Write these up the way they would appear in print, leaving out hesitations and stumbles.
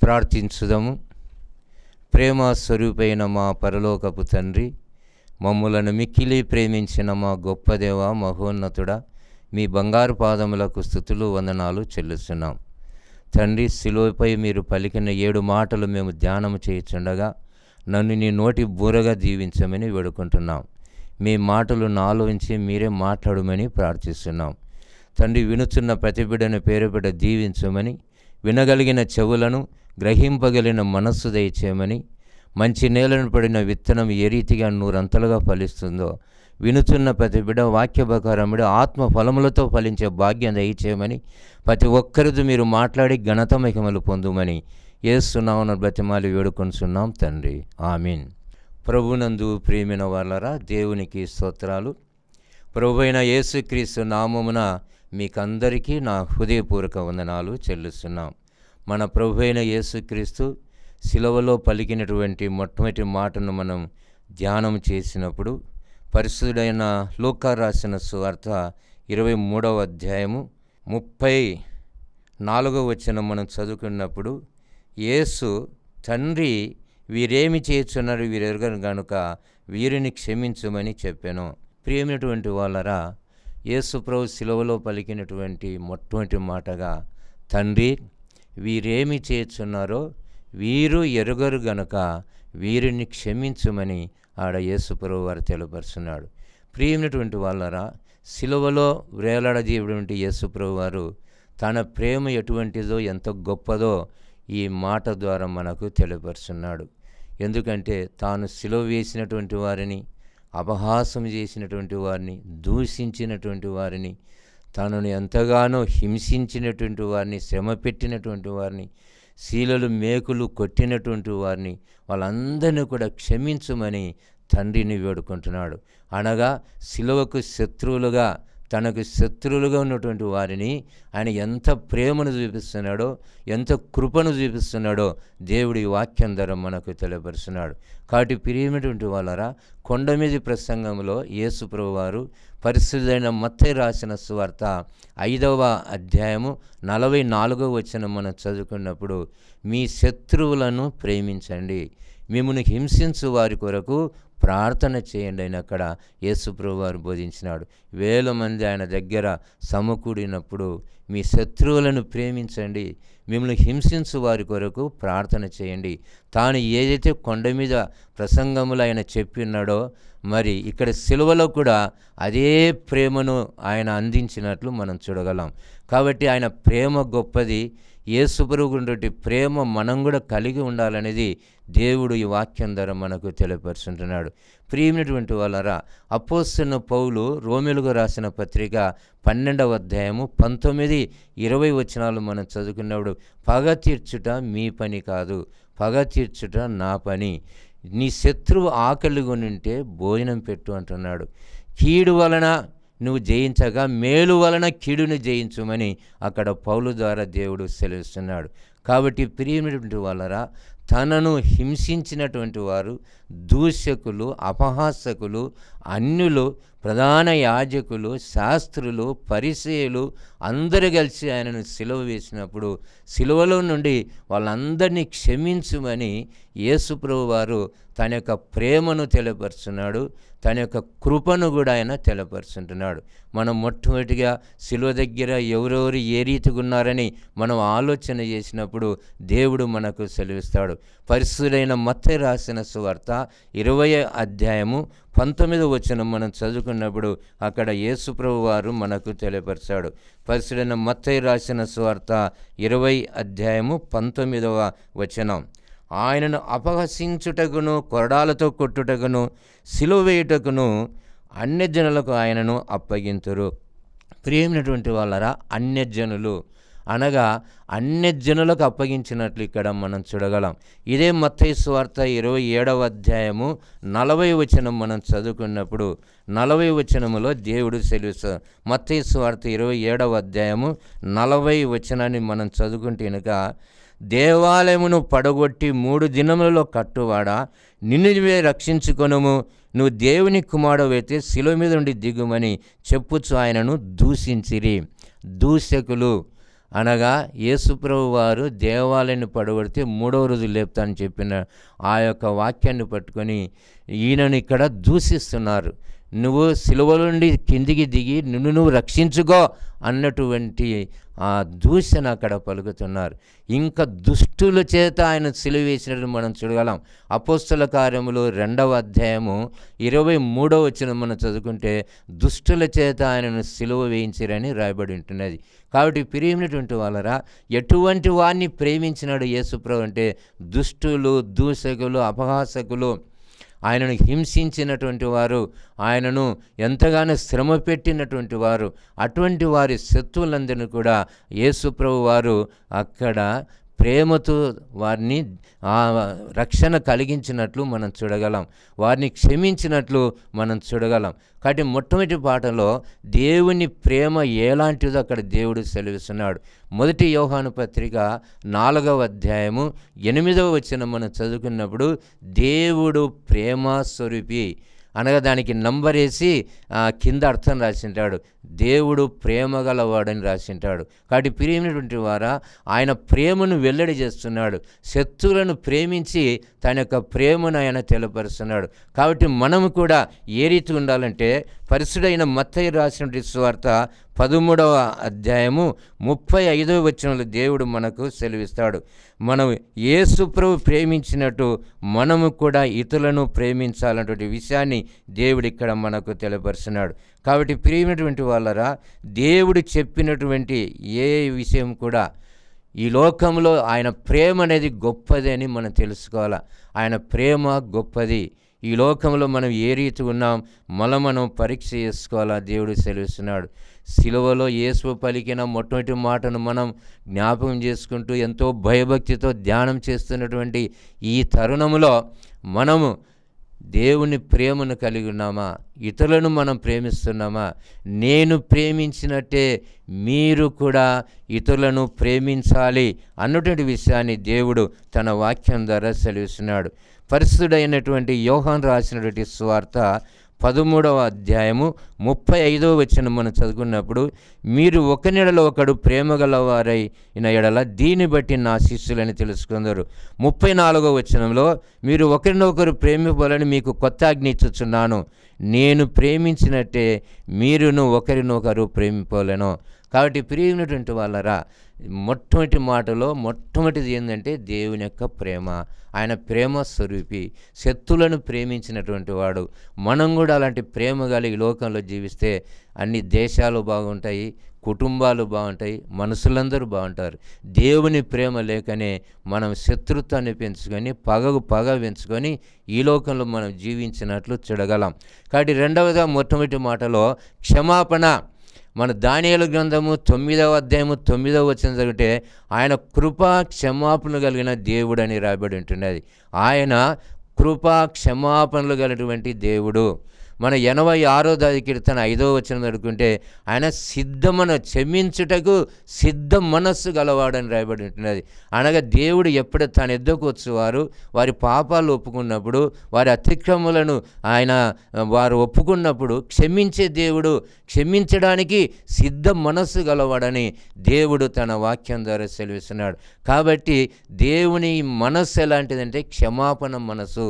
ప్రార్థించుదము. ప్రేమ స్వరూపైన మా పరలోకపు తండ్రి, మమ్ములను మిక్కిలి ప్రేమించిన మా గొప్ప దేవ, మహోన్నతుడా, మీ బంగారు పాదములకు స్తుతులు వందనాలు చెల్లిస్తున్నాం. తండ్రి, శిలువపై మీరు పలికిన 7 మాటలు మేము ధ్యానము చేయుచుండగా నన్ను నీ నోటి బూరగా దీవించమని వేడుకుంటున్నాం. మీ మాటలు నాలోంచి మీరే మాట్లాడమని ప్రార్థిస్తున్నాం. తండ్రి, వినుచున్న ప్రతి బిడ్డను పేరు బిడ్డ దీవించమని, వినగలిగిన చెవులను, గ్రహింపగలిగిన మనస్సు దయచేయమని, మంచి నేలను పడిన విత్తనం ఏ రీతిగా 100 అంతలుగా ఫలిస్తుందో వినుచున్న ప్రతి బిడ్డ వాక్య ప్రకారముడు ఆత్మ ఫలములతో ఫలించే భాగ్యం దయచేయమని, ప్రతి ఒక్కరితో మీరు మాట్లాడి ఘనత మహిమలు పొందుమని యేసు నామమున బ్రతిమాలి వేడుకొనుచున్నాం తండ్రి, ఆమీన్. ప్రభునందు ప్రియమైన వాళ్ళరా, దేవునికి స్తోత్రాలు. ప్రభువైన యేసుక్రీస్తు నామమున మీకందరికీ నా హృదయపూర్వక వందనాలు చెల్లిస్తున్నాం. మన ప్రభువైన యేసుక్రీస్తు శిలువలో పలికినటువంటి మొట్టమొదటి మాటను మనం ధ్యానం చేసినప్పుడు, పరిశుద్ధుడైన లూకా రాసిన సువార్త 23వ అధ్యాయము 34వ వచనం మనం చదువుకున్నప్పుడు, యేసు, తండ్రి, వీరేమి చేయుచున్నారు వీరెరుగరు గనుక వీరిని క్షమించుమని చెప్పాను. ప్రియమైనటువంటి వాళ్ళరా, యేసు ప్రభు శిలువలో పలికినటువంటి మొట్టమొదటి మాటగా, తండ్రి, వీరేమి చేయుచున్నారో వీరు ఎరుగరు గనుక వీరిని క్షమించుమని ఆడ యేసు ప్రభు వారు తెలియపరుచున్నాడు. ప్రియమైనటువంటి వాళ్ళరా, శిలువలో వేలాడదీయటువంటి యేసు ప్రభు వారు తన ప్రేమ ఎటువంటిదో, ఎంత గొప్పదో ఈ మాట ద్వారా మనకు తెలియపరుచున్నాడు. ఎందుకంటే తాను సిలువ వేసినటువంటి వారిని, అపహాసం చేసినటువంటి వారిని, దూషించినటువంటి వారిని, తనను ఎంతగానో హింసించినటువంటి వారిని, శ్రమ పెట్టినటువంటి వారిని, శీలలు మేకులు కొట్టినటువంటి వారిని, వాళ్ళందరినీ కూడా క్షమించుమని తండ్రిని వేడుకుంటున్నాడు. అనగా శిలువకు శత్రువులుగా, తనకు శత్రువులుగా ఉన్నటువంటి వారిని ఆయన ఎంత ప్రేమను చూపిస్తున్నాడో, ఎంత కృపను చూపిస్తున్నాడో దేవుడి వాక్యం ద్వారా మనకు తెలియపరుస్తున్నాడు. కాబట్టి ప్రియమైనటువంటి వాళ్ళరా, కొండ మీద ప్రసంగంలో యేసు ప్రభు వారు పరిశుద్ధైన మత్తయి రాసిన సువార్త 5వ అధ్యాయము 44వ వచనం మనం చదువుకున్నప్పుడు, మీ శత్రువులను ప్రేమించండి, మిమ్మల్ని హింసించు వారి కొరకు ప్రార్థన చేయండి అని అక్కడ యేసు ప్రభు వారు బోధించినాడు. 1000 మంది ఆయన దగ్గర సమకూడినప్పుడు, మీ శత్రువులను ప్రేమించండి, మిమ్మల్ని హింసించు వారి కొరకు ప్రార్థన చేయండి. తాను ఏదైతే కొండ మీద ప్రసంగములు ఆయన చెప్పినాడో, మరి ఇక్కడ సిలువలో కూడా అదే ప్రేమను ఆయన అందించినట్లు మనం చూడగలం. కాబట్టి ఆయన ప్రేమ గొప్పది. యేసు ప్రభువుకి ప్రేమ మనం కూడా కలిగి ఉండాలనేది దేవుడు ఈ వాక్యం ద్వారా మనకు తెలియపరుచుంటున్నాడు. ప్రియమైనటువంటి వాళ్ళరా, అపోస్తలుడైన పౌలు రోమీయులకు రాసిన పత్రిక 12వ అధ్యాయము 19-20 వచనాలు మనం చదువుకున్నప్పుడు, పగ తీర్చుట మీ పని కాదు, పగ తీర్చుట నా పని. నీ శత్రువు ఆకలిగా ఉంటే భోజనం పెట్టు అంటున్నాడు. కీడు వలన నువ్వు జయించగా మేలు వలన కీడుని జయించుమని అక్కడ పౌలు ద్వారా దేవుడు సెలవిస్తున్నాడు. కాబట్టి ప్రియమైనటువంటి వాళ్ళరా, తనను హింసించినటువంటి వారు, దూషకులు, అపహాసకులు, అన్యులు, ప్రధాన యాజకులు, శాస్త్రులు, పరిసయ్యులు అందరూ కలిసి ఆయనను సిలువ వేసినప్పుడు సిలువలో నుండి వాళ్ళందరినీ క్షమించుమని యేసు ప్రభు వారు తన యొక్క ప్రేమను తెలియపరుచున్నాడు, తన యొక్క కృపను కూడా ఆయన తెలియపరుచుంటున్నాడు. మనం మొట్టమొదటిగా సిలువ దగ్గర ఎవరెవరు ఏ రీతిగా ఉన్నారని మనం ఆలోచన చేసినప్పుడు దేవుడు మనకు సెలవిస్తాడు. పరిశుద్ధుడైన మత్తయి రాసిన సువార్త 20వ అధ్యాయము 19వ వచనం మనం చదువుకున్నప్పుడు అక్కడ యేసు ప్రభు వారు మనకు తెలియపరిచాడు. పరిశుద్ధుడైన మత్తయి రాసిన సువార్త 20వ అధ్యాయము 19వ వచనం, ఆయనను అపహసించుటకును, కొరడాలతో కొట్టుటకును, సిలువ వేయుటకును అన్యజనులకు ఆయనను అప్పగింతురు. ప్రియమైనటువంటి వాళ్ళరా, అన్యజనులు అనగా అన్యజనులకు అప్పగించినట్లు ఇక్కడ మనం చూడగలం. ఇదే మత్తయి సువార్త 27వ అధ్యాయము 40వ వచనం మనం చదువుకున్నప్పుడు 40వ వచనములో దేవుడు సెలవిస్తాడు. మత్తయి సువార్త 27వ అధ్యాయము 40వ వచనాన్ని మనం చదువుకుంటే కనుక, దేవాలయమును పడగొట్టి 3 దినములలో కట్టువాడా, నిన్ను నువ్వే రక్షించుకొనుము, నువ్వు దేవుని కుమారుడవైతే శిలువ మీద నుండి దిగుమని చెప్పుచు ఆయనను దూషించిరి. దూషకులు అనగా యేసుప్రభు వారు దేవాలయాన్ని పడగొడితే 3వ రోజు లేపుతానని చెప్పిన ఆ యొక్క వాక్యాన్ని పట్టుకొని ఈయనను ఇక్కడ దూషిస్తున్నారు. నువ్వు సిలువ నుండి కిందికి దిగి నిన్ను నువ్వు రక్షించుకో అన్నటువంటి ఆ దూషణ అక్కడ పలుకుతున్నారు. ఇంకా దుష్టుల చేత ఆయన సిలువ వేసినట్టు మనం చూడగలం. అపోస్తల కార్యములు 2వ అధ్యాయము 23వ వచనం మనం చదువుకుంటే దుష్టుల చేత ఆయనను సిలువ వేయించిరని రాయబడి ఉంటున్నది. కాబట్టి ప్రియమైనటువంటి వాళ్ళరా, ఎటువంటి వారిని ప్రేమించినాడు యేసుప్రభు అంటే దుష్టులు, దూషకులు, అపహాసకులు, ఆయనను హింసించినటువంటి వారు, ఆయనను ఎంతగానో శ్రమ పెట్టినటువంటి వారు, అటువంటి వారి శత్రువులందరినీ కూడా యేసుప్రభు వారు అక్కడ ప్రేమతో వారిని రక్షణ కలిగించినట్లు మనం చూడగలం, వారిని క్షమించినట్లు మనం చూడగలం. కాబట్టి మొట్టమొదటి పాఠంలో దేవుని ప్రేమ ఎలాంటిదో అక్కడ దేవుడు సెలవిస్తున్నాడు. 1 యోహాను పత్రిక 4వ అధ్యాయము 8వ వచనం మనం చదువుకున్నప్పుడు దేవుడు ప్రేమ స్వరూపి అనగా దానికి నంబర్ వేసి కింద అర్థం రాసింటాడు, దేవుడు ప్రేమ గలవాడని రాసింటాడు. కాబట్టి ప్రియమైనటువంటి వారా, ఆయన ప్రేమను వెల్లడి చేస్తున్నాడు. శత్రువులను ప్రేమించి తన యొక్క ప్రేమను ఆయన తెలియపరుస్తున్నాడు. కాబట్టి మనము కూడా ఏ రీతి ఉండాలంటే పరిశుద్ధైన మత్తయి రాసినటువంటి సువార్త 13వ అధ్యాయము 35వ వచనంలో దేవుడు మనకు సెలవిస్తాడు, మనం యేసుప్రభు ప్రేమించినట్టు మనము కూడా ఇతరులను ప్రేమించాలన్నటువంటి విషయాన్ని దేవుడు ఇక్కడ మనకు తెలియపరుస్తున్నాడు. కాబట్టి ప్రియమైనటువంటి వాళ్ళరా, దేవుడు చెప్పినటువంటి ఏ విషయం కూడా ఈ లోకంలో ఆయన ప్రేమ అనేది గొప్పది అని మనం తెలుసుకోవాలా. ఆయన ప్రేమ గొప్పది. ఈ లోకంలో మనం ఏ రీతి ఉన్నాం మనం పరీక్ష చేసుకోవాలా. దేవుడు సెలవిస్తున్నాడు. సిలువలో యేసు పలికిన మొట్టమొదటి మాటను మనం జ్ఞాపకం చేసుకుంటూ ఎంతో భయభక్తితో ధ్యానం చేస్తున్నటువంటి ఈ తరుణంలో మనము దేవుని ప్రేమను కలిగి ఉన్నామా? ఇతరులను మనం ప్రేమిస్తున్నామా? నేను ప్రేమించినట్టే మీరు కూడా ఇతరులను ప్రేమించాలి అన్నటువంటి విషయాన్ని దేవుడు తన వాక్యం ద్వారా సెలవిస్తున్నాడు. పరిశుద్ధుడైనటువంటి యోహాను రాసినటువంటి సువార్త 13వ అధ్యాయము 35వ వచనం మనం చదువుకున్నప్పుడు, మీరు ఒకనిడలో ఒకడు ప్రేమ గలవారై ఎడల దీన్ని బట్టి నా శిష్యులని తెలుసుకుందరు. 34వ వచనంలో, మీరు ఒకరినొకరు ప్రేమింపాలని మీకు కొత్త ఆజ్ఞ ఇచ్చుచున్నాను, నేను ప్రేమించినట్టే మీరును ఒకరినొకరు ప్రేమింపలేను. కాబట్టి ప్రియమైనటువంటి వాళ్ళరా, మొట్టమొదటి మాటలో మొట్టమొదటిది ఏంటంటే దేవుని యొక్క ప్రేమ. ఆయన ప్రేమ స్వరూపి, శత్రువులను ప్రేమించినటువంటి వాడు. మనం కూడా అలాంటి ప్రేమ కలిగి లోకంలో జీవిస్తే అన్ని దేశాలు బాగుంటాయి, కుటుంబాలు బాగుంటాయి, మనుషులందరూ బాగుంటారు. దేవుని ప్రేమ లేకనే మనం శత్రుత్వాన్ని పెంచుకొని పగ పెంచుకొని ఈ లోకంలో మనం జీవించినట్లు చూడగలం. కాబట్టి రెండవదిగా మొట్టమొదటి మాటలో క్షమాపణ. మన దానియేలు గ్రంథము 9వ అధ్యాయము 9వ వచనం చదివితే ఆయన కృపా క్షమాపణ కలిగిన దేవుడు అని రాయబడి ఉంటున్నది. ఆయన కృపా క్షమాపణలు కలిగినటువంటి దేవుడు. మన 86వ కీర్తన 5వ వచనం చదువుకుంటే ఆయన క్షమించుటకు సిద్ధ మనస్సు గలవాడని రాయబడి ఉంటున్నది. అనగా దేవుడు ఎప్పుడు తన ఎద్దకు వచ్చేవారు వారి పాపాలు ఒప్పుకున్నప్పుడు, వారి అతిక్రమలను వారు ఒప్పుకున్నప్పుడు క్షమించే దేవుడు, క్షమించడానికి సిద్ధ మనస్సు గలవాడని దేవుడు తన వాక్యం ద్వారా సెలవిస్తున్నాడు. కాబట్టి దేవుని మనస్సు ఎలాంటిదంటే క్షమాపణ మనసు,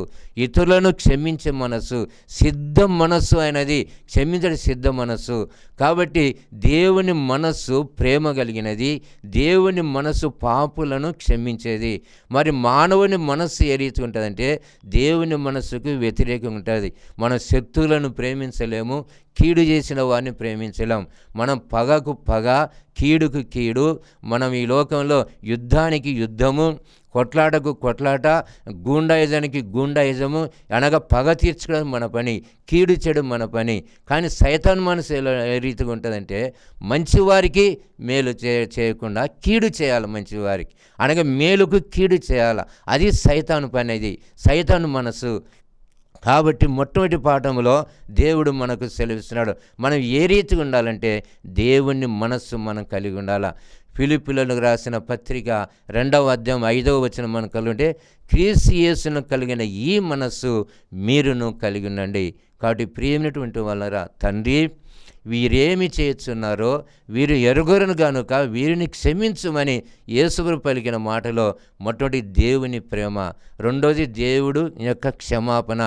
ఇతరులను క్షమించే మనసు, సిద్ధ మనస్సు అయినది, క్షమించడం సిద్ధ మనస్సు. కాబట్టి దేవుని మనస్సు ప్రేమ కలిగినది, దేవుని మనస్సు పాపులను క్షమించేది. మరి మానవుని మనస్సు ఏ రీతి ఉంటుందంటే దేవుని మనస్సుకు వ్యతిరేకంగా ఉంటుంది. మనం శత్రువులను ప్రేమించలేము, కీడు చేసిన వారిని ప్రేమించలేం. మనం పగకు పగ, కీడుకు కీడు. మనం ఈ లోకంలో యుద్ధానికి యుద్ధము, కొట్లాటకు కొట్లాట, గూండాయిజానికి గూండాయిజము, అనగా పగ తీర్చుకోవడం మన పని, కీడు చేయడం మన పని. కానీ సైతాన్ మనసు ఏ రీతిగా ఉంటుందంటే మంచివారికి మేలు చేయకుండా కీడు చేయాలి మంచివారికి, అనగా మేలుకు కీడు చేయాలి. అది సైతాను పని, అది సైతాను మనసు. కాబట్టి మొట్టమొదటి పాఠంలో దేవుడు మనకు సెలవిస్తున్నాడు, మనం ఏ రీతిగా ఉండాలంటే దేవుని మనస్సు మనం కలిగి ఉండాలా. ఫిలిప్పీయులకు రాసిన పత్రిక 2వ అధ్యాయం 5వ వచనం మనం కలిగి ఉంటే, క్రీస్తు యేసును కలిగిన ఈ మనస్సు మీరును కలిగి ఉండండి. కాబట్టి ప్రియమైనటువంటి వాళ్ళరా, తండ్రి వీరేమి చేస్తున్నారో వీరు ఎరుగరును గనుక వీరిని క్షమించుమని యేసుప్రభు పలికిన మాటలో మొట్టమొదటి దేవుని ప్రేమ, రెండోది దేవుడు యొక్క క్షమాపణ.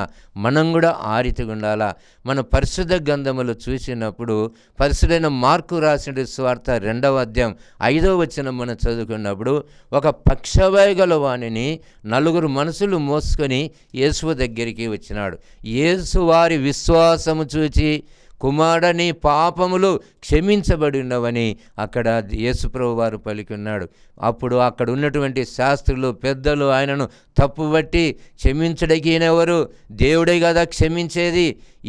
మనం కూడా ఆ రీతిగా ఉండాలా. మన పరిశుద్ధ గ్రంథములు చూసినప్పుడు పరిశుద్ధైన మార్కు రాసిన సువార్త 2వ అధ్యాయం 5వ వచనం మనం చదువుకున్నప్పుడు, ఒక పక్షవాయు వాణిని 4 మనుషులు మోసుకొని యేసు దగ్గరికి వచ్చినాడు. యేసు వారి విశ్వాసము చూచి, కుమారుడని పాపములు క్షమించబడి ఉన్నవని అక్కడ యేసుప్రభు వారు పలికిన్నాడు. అప్పుడు అక్కడ ఉన్నటువంటి శాస్త్రులు, పెద్దలు ఆయనను తప్పుబట్టి, క్షమించడానికి ఈయనెవరు, దేవుడే కదా క్షమించేది,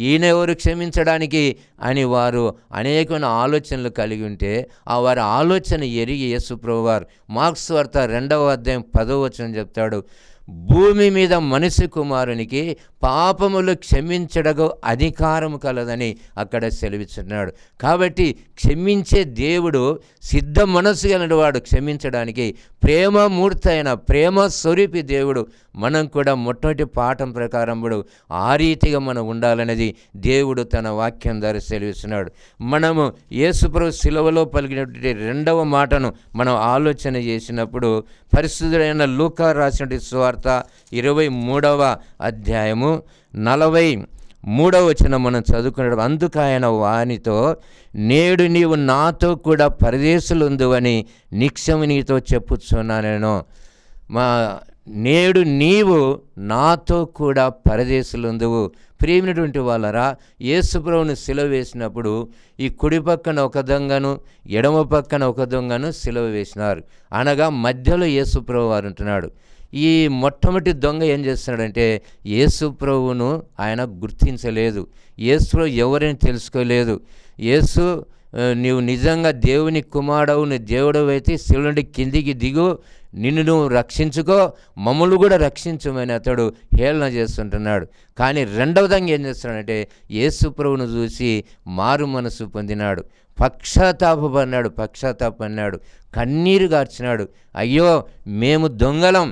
ఈయనెవరు క్షమించడానికి అని వారు అనేకమైన ఆలోచనలు కలిగి ఉంటే, ఆ వారి ఆలోచన ఎరిగి యేసుప్రభు వారు మార్కు సువార్త 2వ అధ్యాయం 10వ వచనం చెప్తాడు, భూమి మీద మనిషి కుమారునికి పాపములు క్షమించడకు అధికారము కలదని అక్కడ సెలవిస్తున్నాడు. కాబట్టి క్షమించే దేవుడు సిద్ధ మనసు కలిగిన వాడు క్షమించడానికి. ప్రేమమూర్తి అయిన ప్రేమ స్వరూపి దేవుడు. మనం కూడా మొట్టమొదటి పాఠం ప్రకారం ఆ రీతిగా మనం ఉండాలనేది దేవుడు తన వాక్యం ద్వారా సెలవిస్తున్నాడు. మనము యేసుప్రభు శిలువలో పలికినటువంటి 2వ మాటను మనం ఆలోచన చేసినప్పుడు, పరిశుద్ధుడైన లూకా రాసిన సువార్త 23వ అధ్యాయము 43వ వచనం మనం చదువుకున్నాడు. అందుకు ఆయన వానితో, నేడు నీవు నాతో కూడా పరదేశులుందువని నిత్యము నీతో చెప్పుచున్నాను. నేడు నీవు నాతో కూడా పరదేశులుందువు. ప్రియమైనటువంటి వాళ్ళరా, యేసుప్రభుని సిలువ వేసినప్పుడు ఈ కుడి పక్కన ఒక దొంగను, ఎడమ పక్కన ఒక దొంగను సిలువ వేసినారు. అనగా మధ్యలో యేసుప్రభు వారు ఉంటున్నాడు. ఈ మొట్టమొదటి దొంగ ఏం చేస్తున్నాడంటే, యేసుప్రభువును ఆయన గుర్తించలేదు, యేసుప్రభు ఎవరైనా తెలుసుకోలేదు. యేసు, నీవు నిజంగా దేవుని కుమారుడవు, నీ దేవుడవు అయితే శిలువ నుండి కిందికి దిగు, నిన్ను నువ్వు రక్షించుకో, మమ్మల్ని కూడా రక్షించమని అతడు హేళన చేస్తుంటున్నాడు. కానీ 2వ దొంగ ఏం చేస్తున్నాడంటే, యేసుప్రభువును చూసి మారు మనసు పొందినాడు, పశ్చాత్తాపన్నాడు, కన్నీరు గార్చినాడు. అయ్యో, మేము దొంగలం,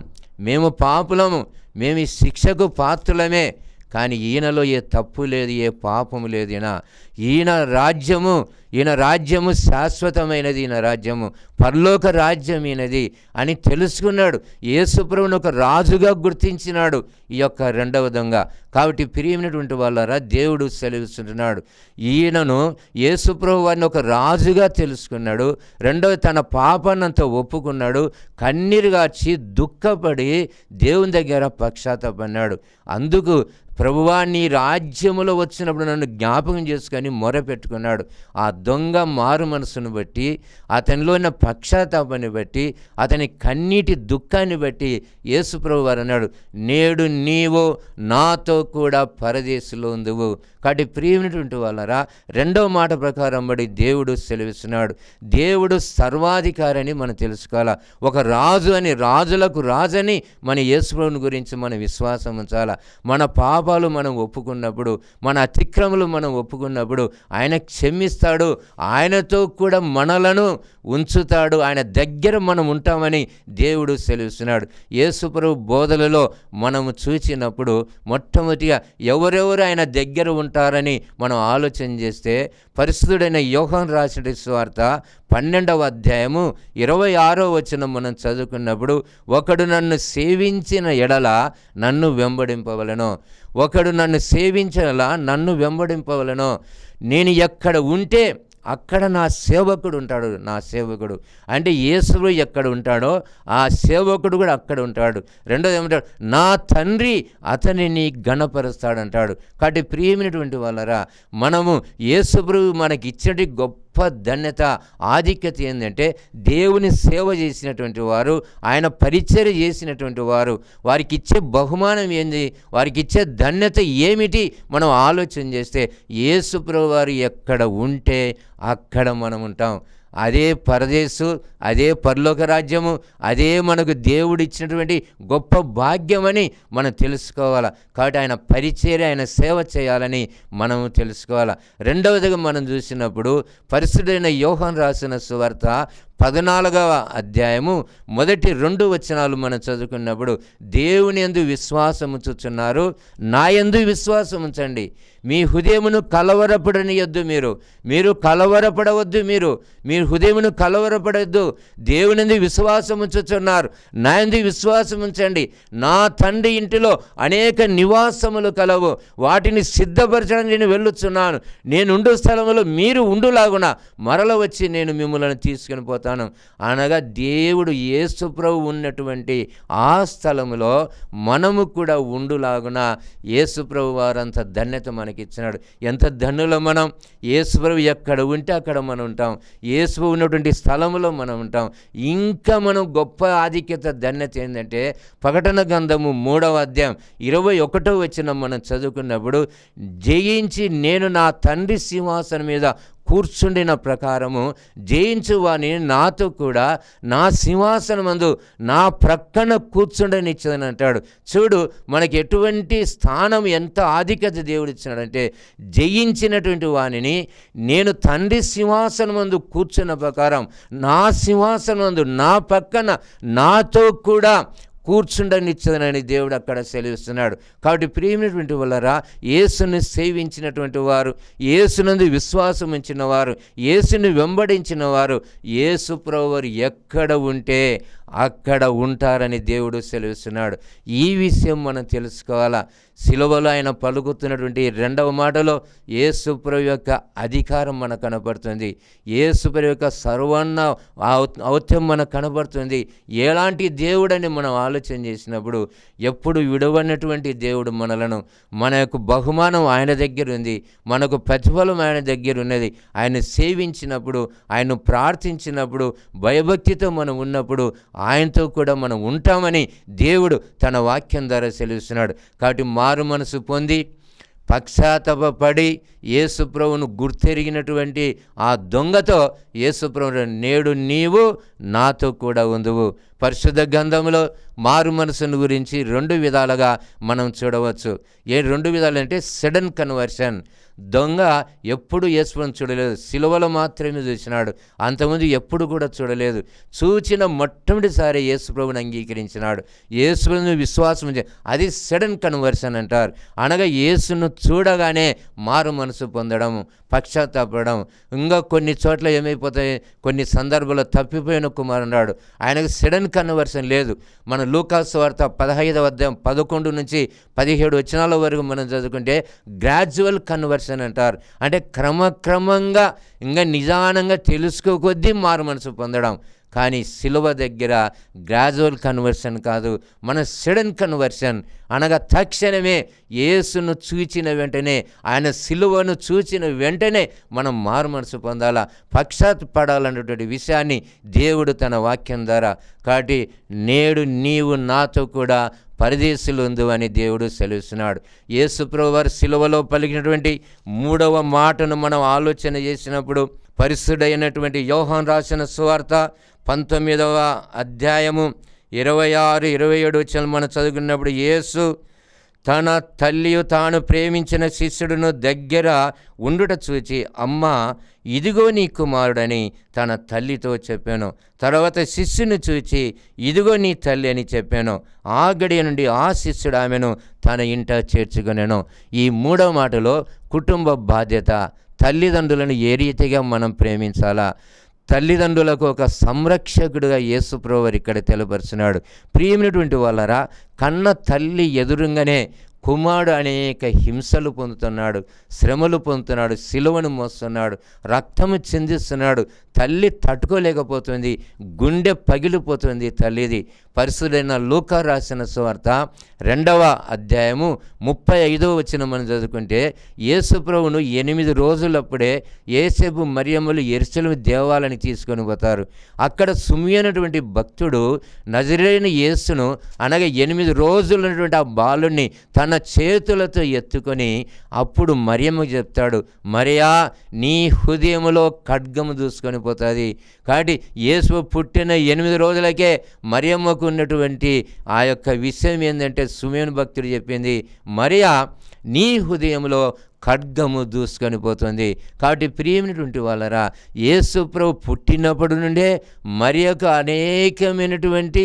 మేము పాపులము, మేము ఈ శిక్షకు పాత్రులమే, కానీ ఈయనలో ఏ తప్పు లేదు, ఏ పాపము లేదు. ఈయన రాజ్యము శాశ్వతమైనది, ఈయన రాజ్యము పరలోక రాజ్యం ఈయనది అని తెలుసుకున్నాడు. యేసుప్రభువును ఒక రాజుగా గుర్తించినాడు ఈ యొక్క 2వ దొంగ. కాబట్టి ప్రియమైనటువంటి వాళ్ళారా, దేవుడు సెలవిస్తున్నాడు, ఈయనను యేసుప్రభు వారిని ఒక రాజుగా తెలుసుకున్నాడు. 2వ తన పాపాన్నంతా ఒప్పుకున్నాడు, కన్నీరు గార్చి దుఃఖపడి దేవుని దగ్గర పశ్చాత్తాపన్నాడు. అందుకు, ప్రభువా, నీ రాజ్యములో వచ్చినప్పుడు నన్ను జ్ఞాపకం చేసుకొని మొరపెట్టుకున్నాడు. ఆ దొంగ మారు మనసును బట్టి, అతనిలో ఉన్న పశ్చాత్తాపాన్ని బట్టి, అతని కన్నీటి దుఃఖాన్ని బట్టి యేసుప్రభు వారు అన్నాడు, నేడు నీవు నాతో కూడా పరదేశంలో ఉందువు. కాబట్టి ప్రియమైనటువంటి వాళ్ళరా, 2వ మాట ప్రకారం దేవుడు సెలవిస్తున్నాడు. దేవుడు సర్వాధికారిని మనం తెలుసుకోవాలా. ఒక రాజు అని, రాజులకు రాజని మన యేసుప్రభుని గురించి మనం విశ్వాసం ఉంచాలా. మన పాపాలు మనం ఒప్పుకున్నప్పుడు, మన అతిక్రమలు మనం ఒప్పుకున్నప్పుడు ఆయన క్షమిస్తాడు, ఆయనతో కూడా మనలను ఉంచుతాడు, ఆయన దగ్గర మనం ఉంటామని దేవుడు సెలవిస్తున్నాడు. యేసుప్రభు బోధలలో మనము చూసినప్పుడు మొట్టమొదటిగా ఎవరెవరు ఆయన దగ్గర ఉంటారని మనం ఆలోచన చేస్తే, పరిశుద్ధుడైన యోహాను రాసిన సువార్త 12వ అధ్యాయము 26వ వచనం మనం చదువుకున్నప్పుడు, ఒకడు నన్ను సేవించిన ఎడల నన్ను వెంబడింపవలెను, ఒకడు నన్ను సేవించలా నన్ను వెంబడింపవలెను. నేను ఎక్కడ ఉంటే అక్కడ నా సేవకుడు ఉంటాడు. నా సేవకుడు అంటే యేసువు ఎక్కడ ఉంటాడో ఆ సేవకుడు కూడా అక్కడ ఉంటాడు. రెండోది ఏమంటాడు, నా తండ్రి అతనిని ఘనపరుస్తాడంటాడు. కాబట్టి ప్రియమైనటువంటి వాళ్ళరా, మనము యేసుప్రభు మనకి ఇచ్చటి గొప్ప ధన్యత, ఆధిక్యత ఏంటంటే, దేవుని సేవ చేసినటువంటి వారు, ఆయన పరిచర్య చేసినటువంటి వారు, వారికి ఇచ్చే బహుమానం ఏంది, వారికి ఇచ్చే ధన్యత ఏమిటి మనం ఆలోచన చేస్తే, యేసుప్రభు వారు ఎక్కడ ఉంటే అక్కడ మనం ఉంటాం. అదే పరదేశు, అదే పరలోక రాజ్యము, అదే మనకు దేవుడు ఇచ్చినటువంటి గొప్ప భాగ్యమని మనం తెలుసుకోవాలా. కాబట్టి ఆయన పరిచర్య, ఆయన సేవ చేయాలని మనము తెలుసుకోవాలా. రెండవదిగా మనం చూసినప్పుడు పరిశుద్ధైన యోహాను రాసిన సువార్త 14వ అధ్యాయము మొదటి 2 వచనాలు మనం చదువుకున్నప్పుడు, దేవుని యందు విశ్వాసం ఉంచుచున్నారు, నా యందు విశ్వాసం ఉంచండి. మీ హృదయమును కలవరపడనియొద్దు. మీరు కలవరపడవద్దు. మీ హృదయమును కలవరపడవద్దు. దేవుని యందు విశ్వాసం ఉంచుచున్నారు, నా యందు విశ్వాసం ఉంచండి. నా తండ్రి ఇంటిలో అనేక నివాసములు కలవు, వాటిని సిద్ధపరచడానికి నేను వెళ్ళుచున్నాను. నేనుండు స్థలములో మీరు ఉండులాగున మరల వచ్చి నేను మిమ్మల్ని తీసుకుని పోతాను అనగా, దేవుడు యేసు ప్రభువు ఉన్నటువంటి ఆ స్థలములో మనము కూడా ఉండులాగున యేసు ప్రభు వారంత ధన్యత మనకి ఇచ్చినాడు. ఎంత ధన్యులో మనం! యేసు ప్రభు ఎక్కడ ఉంటే అక్కడ మనం ఉంటాం. యేసు ప్రభు ఉన్నటువంటి స్థలములో మనం ఉంటాం. ఇంకా మనం గొప్ప ఆధిక్యత, ధన్యత ఏంటంటే, ప్రకటన గ్రంథము 3వ అధ్యాయం 21వ వచనం మనం చదువుకున్నప్పుడు, జయించి నేను నా తండ్రి సింహాసనం మీద కూర్చుండిన ప్రకారము జయించు వాని నాతో కూడా నా సింహాసనమందు నా ప్రక్కన కూర్చుండనిచ్చదని అంటాడు. చూడు, మనకి ఎటువంటి స్థానం, ఎంత ఆధిక్యత దేవుడు ఇచ్చినాడంటే, జయించినటువంటి వానిని నేను తండ్రి సింహాసనమందు కూర్చున్న ప్రకారం నా సింహాసనమందు నా పక్కన నాతో కూడా కూర్చుండనిచ్చదనని దేవుడు అక్కడ సెలవిస్తున్నాడు. కాబట్టి ప్రియమైనటువంటి వాళ్ళరా, యేసుని సేవించినటువంటి వారు, యేసునందు విశ్వాసం ఉంచిన వారు, యేసుని వెంబడించిన వారు, యేసు ప్రభువారు ఎక్కడ ఉంటే అక్కడ ఉంటారని దేవుడు సెలవిస్తున్నాడు. ఈ విషయం మనం తెలుసుకోవాలా. సిలువలో ఆయన పలుకుతున్నటువంటి 2వ మాటలో యేసు ప్రభు యొక్క అధికారం మనకు కనపడుతుంది. యేసు ప్రభు యొక్క సర్వాన్న ఔత్యం మనకు కనపడుతుంది. ఎలాంటి దేవుడని మనం ఆలోచన చేసినప్పుడు, ఎప్పుడు విడవనటువంటి దేవుడు మనలను, మన యొక్క బహుమానం ఆయన దగ్గర ఉంది, మనకు ప్రతిఫలం ఆయన దగ్గర ఉన్నది. ఆయన సేవించినప్పుడు, ఆయన ప్రార్థించినప్పుడు, భయభక్తితో మనం ఉన్నప్పుడు ఆయనతో కూడా మనం ఉంటామని దేవుడు తన వాక్యం ద్వారా సెలవిస్తున్నాడు. కాబట్టి మారు మనసు పొంది పశ్చాత్తాపపడి యేసు ప్రభువును గుర్తెరిగినటువంటి ఆ దొంగతో యేసు ప్రభువు, నేడు నీవు నాతో కూడా ఉందువు. పరిశుద్ధ గ్రంథంలో మారు మనసును గురించి 2 విధాలుగా మనం చూడవచ్చు. 2 విధాలు అంటే, సడన్ కన్వర్షన్. దొంగ ఎప్పుడు యేసుని చూడలేదు, సిలువలో మాత్రమే చూసినాడు. అంతకుముందు ఎప్పుడు కూడా చూడలేదు. చూచిన మొట్టమొదటిసారి యేసు ప్రభువుని అంగీకరించినాడు, యేసు ప్రభువుని విశ్వాసం, అది సడన్ కన్వర్షన్ అంటారు. అనగా యేసును చూడగానే మారు మనసు పొందడం, పశ్చాత్తాపడడం. ఇంకా కొన్ని చోట్ల ఏమైపోతాయి, కొన్ని సందర్భాల్లో తప్పిపోయిన కుమారుడు, ఆయనకు సడన్ కన్వర్షన్ లేదు. మన లూకాసు వార్త 15వ అధ్యాయం 11 నుంచి 17 వచనాల వరకు మనం చదువుకుంటే గ్రాడ్యువల్ కన్వర్షన్ అంటారు. అంటే క్రమక్రమంగా, ఇంకా నిదానంగా తెలుసుకోకొద్దీ మారు మనసు పొందడం. కానీ సిలువ దగ్గర గ్రాడ్యువల్ కన్వర్షన్ కాదు, మన సడన్ కన్వర్షన్. అనగా తక్షణమే యేసును చూచిన వెంటనే, ఆయన సిలువను చూచిన వెంటనే మనం మారు మనసు పొందాలా, పశ్చాత్తాపడాలన్నటువంటి విషయాన్ని దేవుడు తన వాక్యం ద్వారా, కాబట్టి నేడు నీవు నాతో కూడా పరదేశులు ఉందు అని దేవుడు సెలవిస్తున్నాడు. యేసు ప్రభువారు సిలువలో పలికినటువంటి 3వ మాటను మనం ఆలోచన చేసినప్పుడు, పరిశుద్ధైనటువంటి యోహాను రాసిన సువార్త 19వ అధ్యాయము 26-27 వచనాలు మనం చదువుకున్నప్పుడు, యేసు తన తల్లియు తాను ప్రేమించిన శిష్యుడును దగ్గర ఉండుట చూచి, అమ్మా ఇదిగో నీ కుమారుడని తన తల్లితో చెప్పాను. తర్వాత శిష్యుని చూచి, ఇదిగో నీ తల్లి అని చెప్పాను. ఆ గడియ నుండి ఆ శిష్యుడు ఆమెను తన ఇంట చేర్చుకొనెను. ఈ 3వ మాటలో కుటుంబ బాధ్యత, తల్లిదండ్రులను ఏ రీతిగా మనం ప్రేమించాలా, తల్లిదండ్రులకు ఒక సంరక్షకుడుగా యేసు ప్రభువు ఇక్కడ తెలియపరుచున్నాడు. ప్రియమైనటువంటి వాళ్ళరా, కన్న తల్లి ఎదురుగానే కుమారుడు అనేక హింసలు పొందుతున్నాడు, శ్రమలు పొందుతున్నాడు, సిలువను మోస్తున్నాడు, రక్తము చిందిస్తున్నాడు. తల్లి తట్టుకోలేకపోతుంది, గుండె పగిలిపోతుంది తల్లిది. పరిశుద్ధైన లూకా రాసిన సువార్త 2వ అధ్యాయము 35వ వచనం మనం చదువుకుంటే, యేసు ప్రభువును 8 రోజులప్పుడే యేసేపు మరియమ్మలు యెరూషలేము దేవాలయాన్ని తీసుకొని పోతారు. అక్కడ సుమియనటువంటి భక్తుడు నజరేయుడైన యేసును, అనగా 8 రోజులైనటువంటి ఆ బాలుని తన చేతులతో ఎత్తుకొని అప్పుడు మరియమ్మకు చెప్తాడు, మరియా నీ హృదయములో ఖడ్గము దూసుకొని పోతుంది. కాబట్టి యేసు పుట్టిన 8 రోజులకే మరియమ్మకు ఉన్నటువంటి ఆ యొక్క విషయం ఏంటంటే, సుమేను భక్తుడు చెప్పింది, మరియా నీ హృదయంలో ఖడ్గము దూసుకొని పోతుంది. కాబట్టి ప్రియమైనటువంటి వాళ్ళరా, యేసు ప్రభు పుట్టినప్పటి నుండే మరి అనేకమైనటువంటి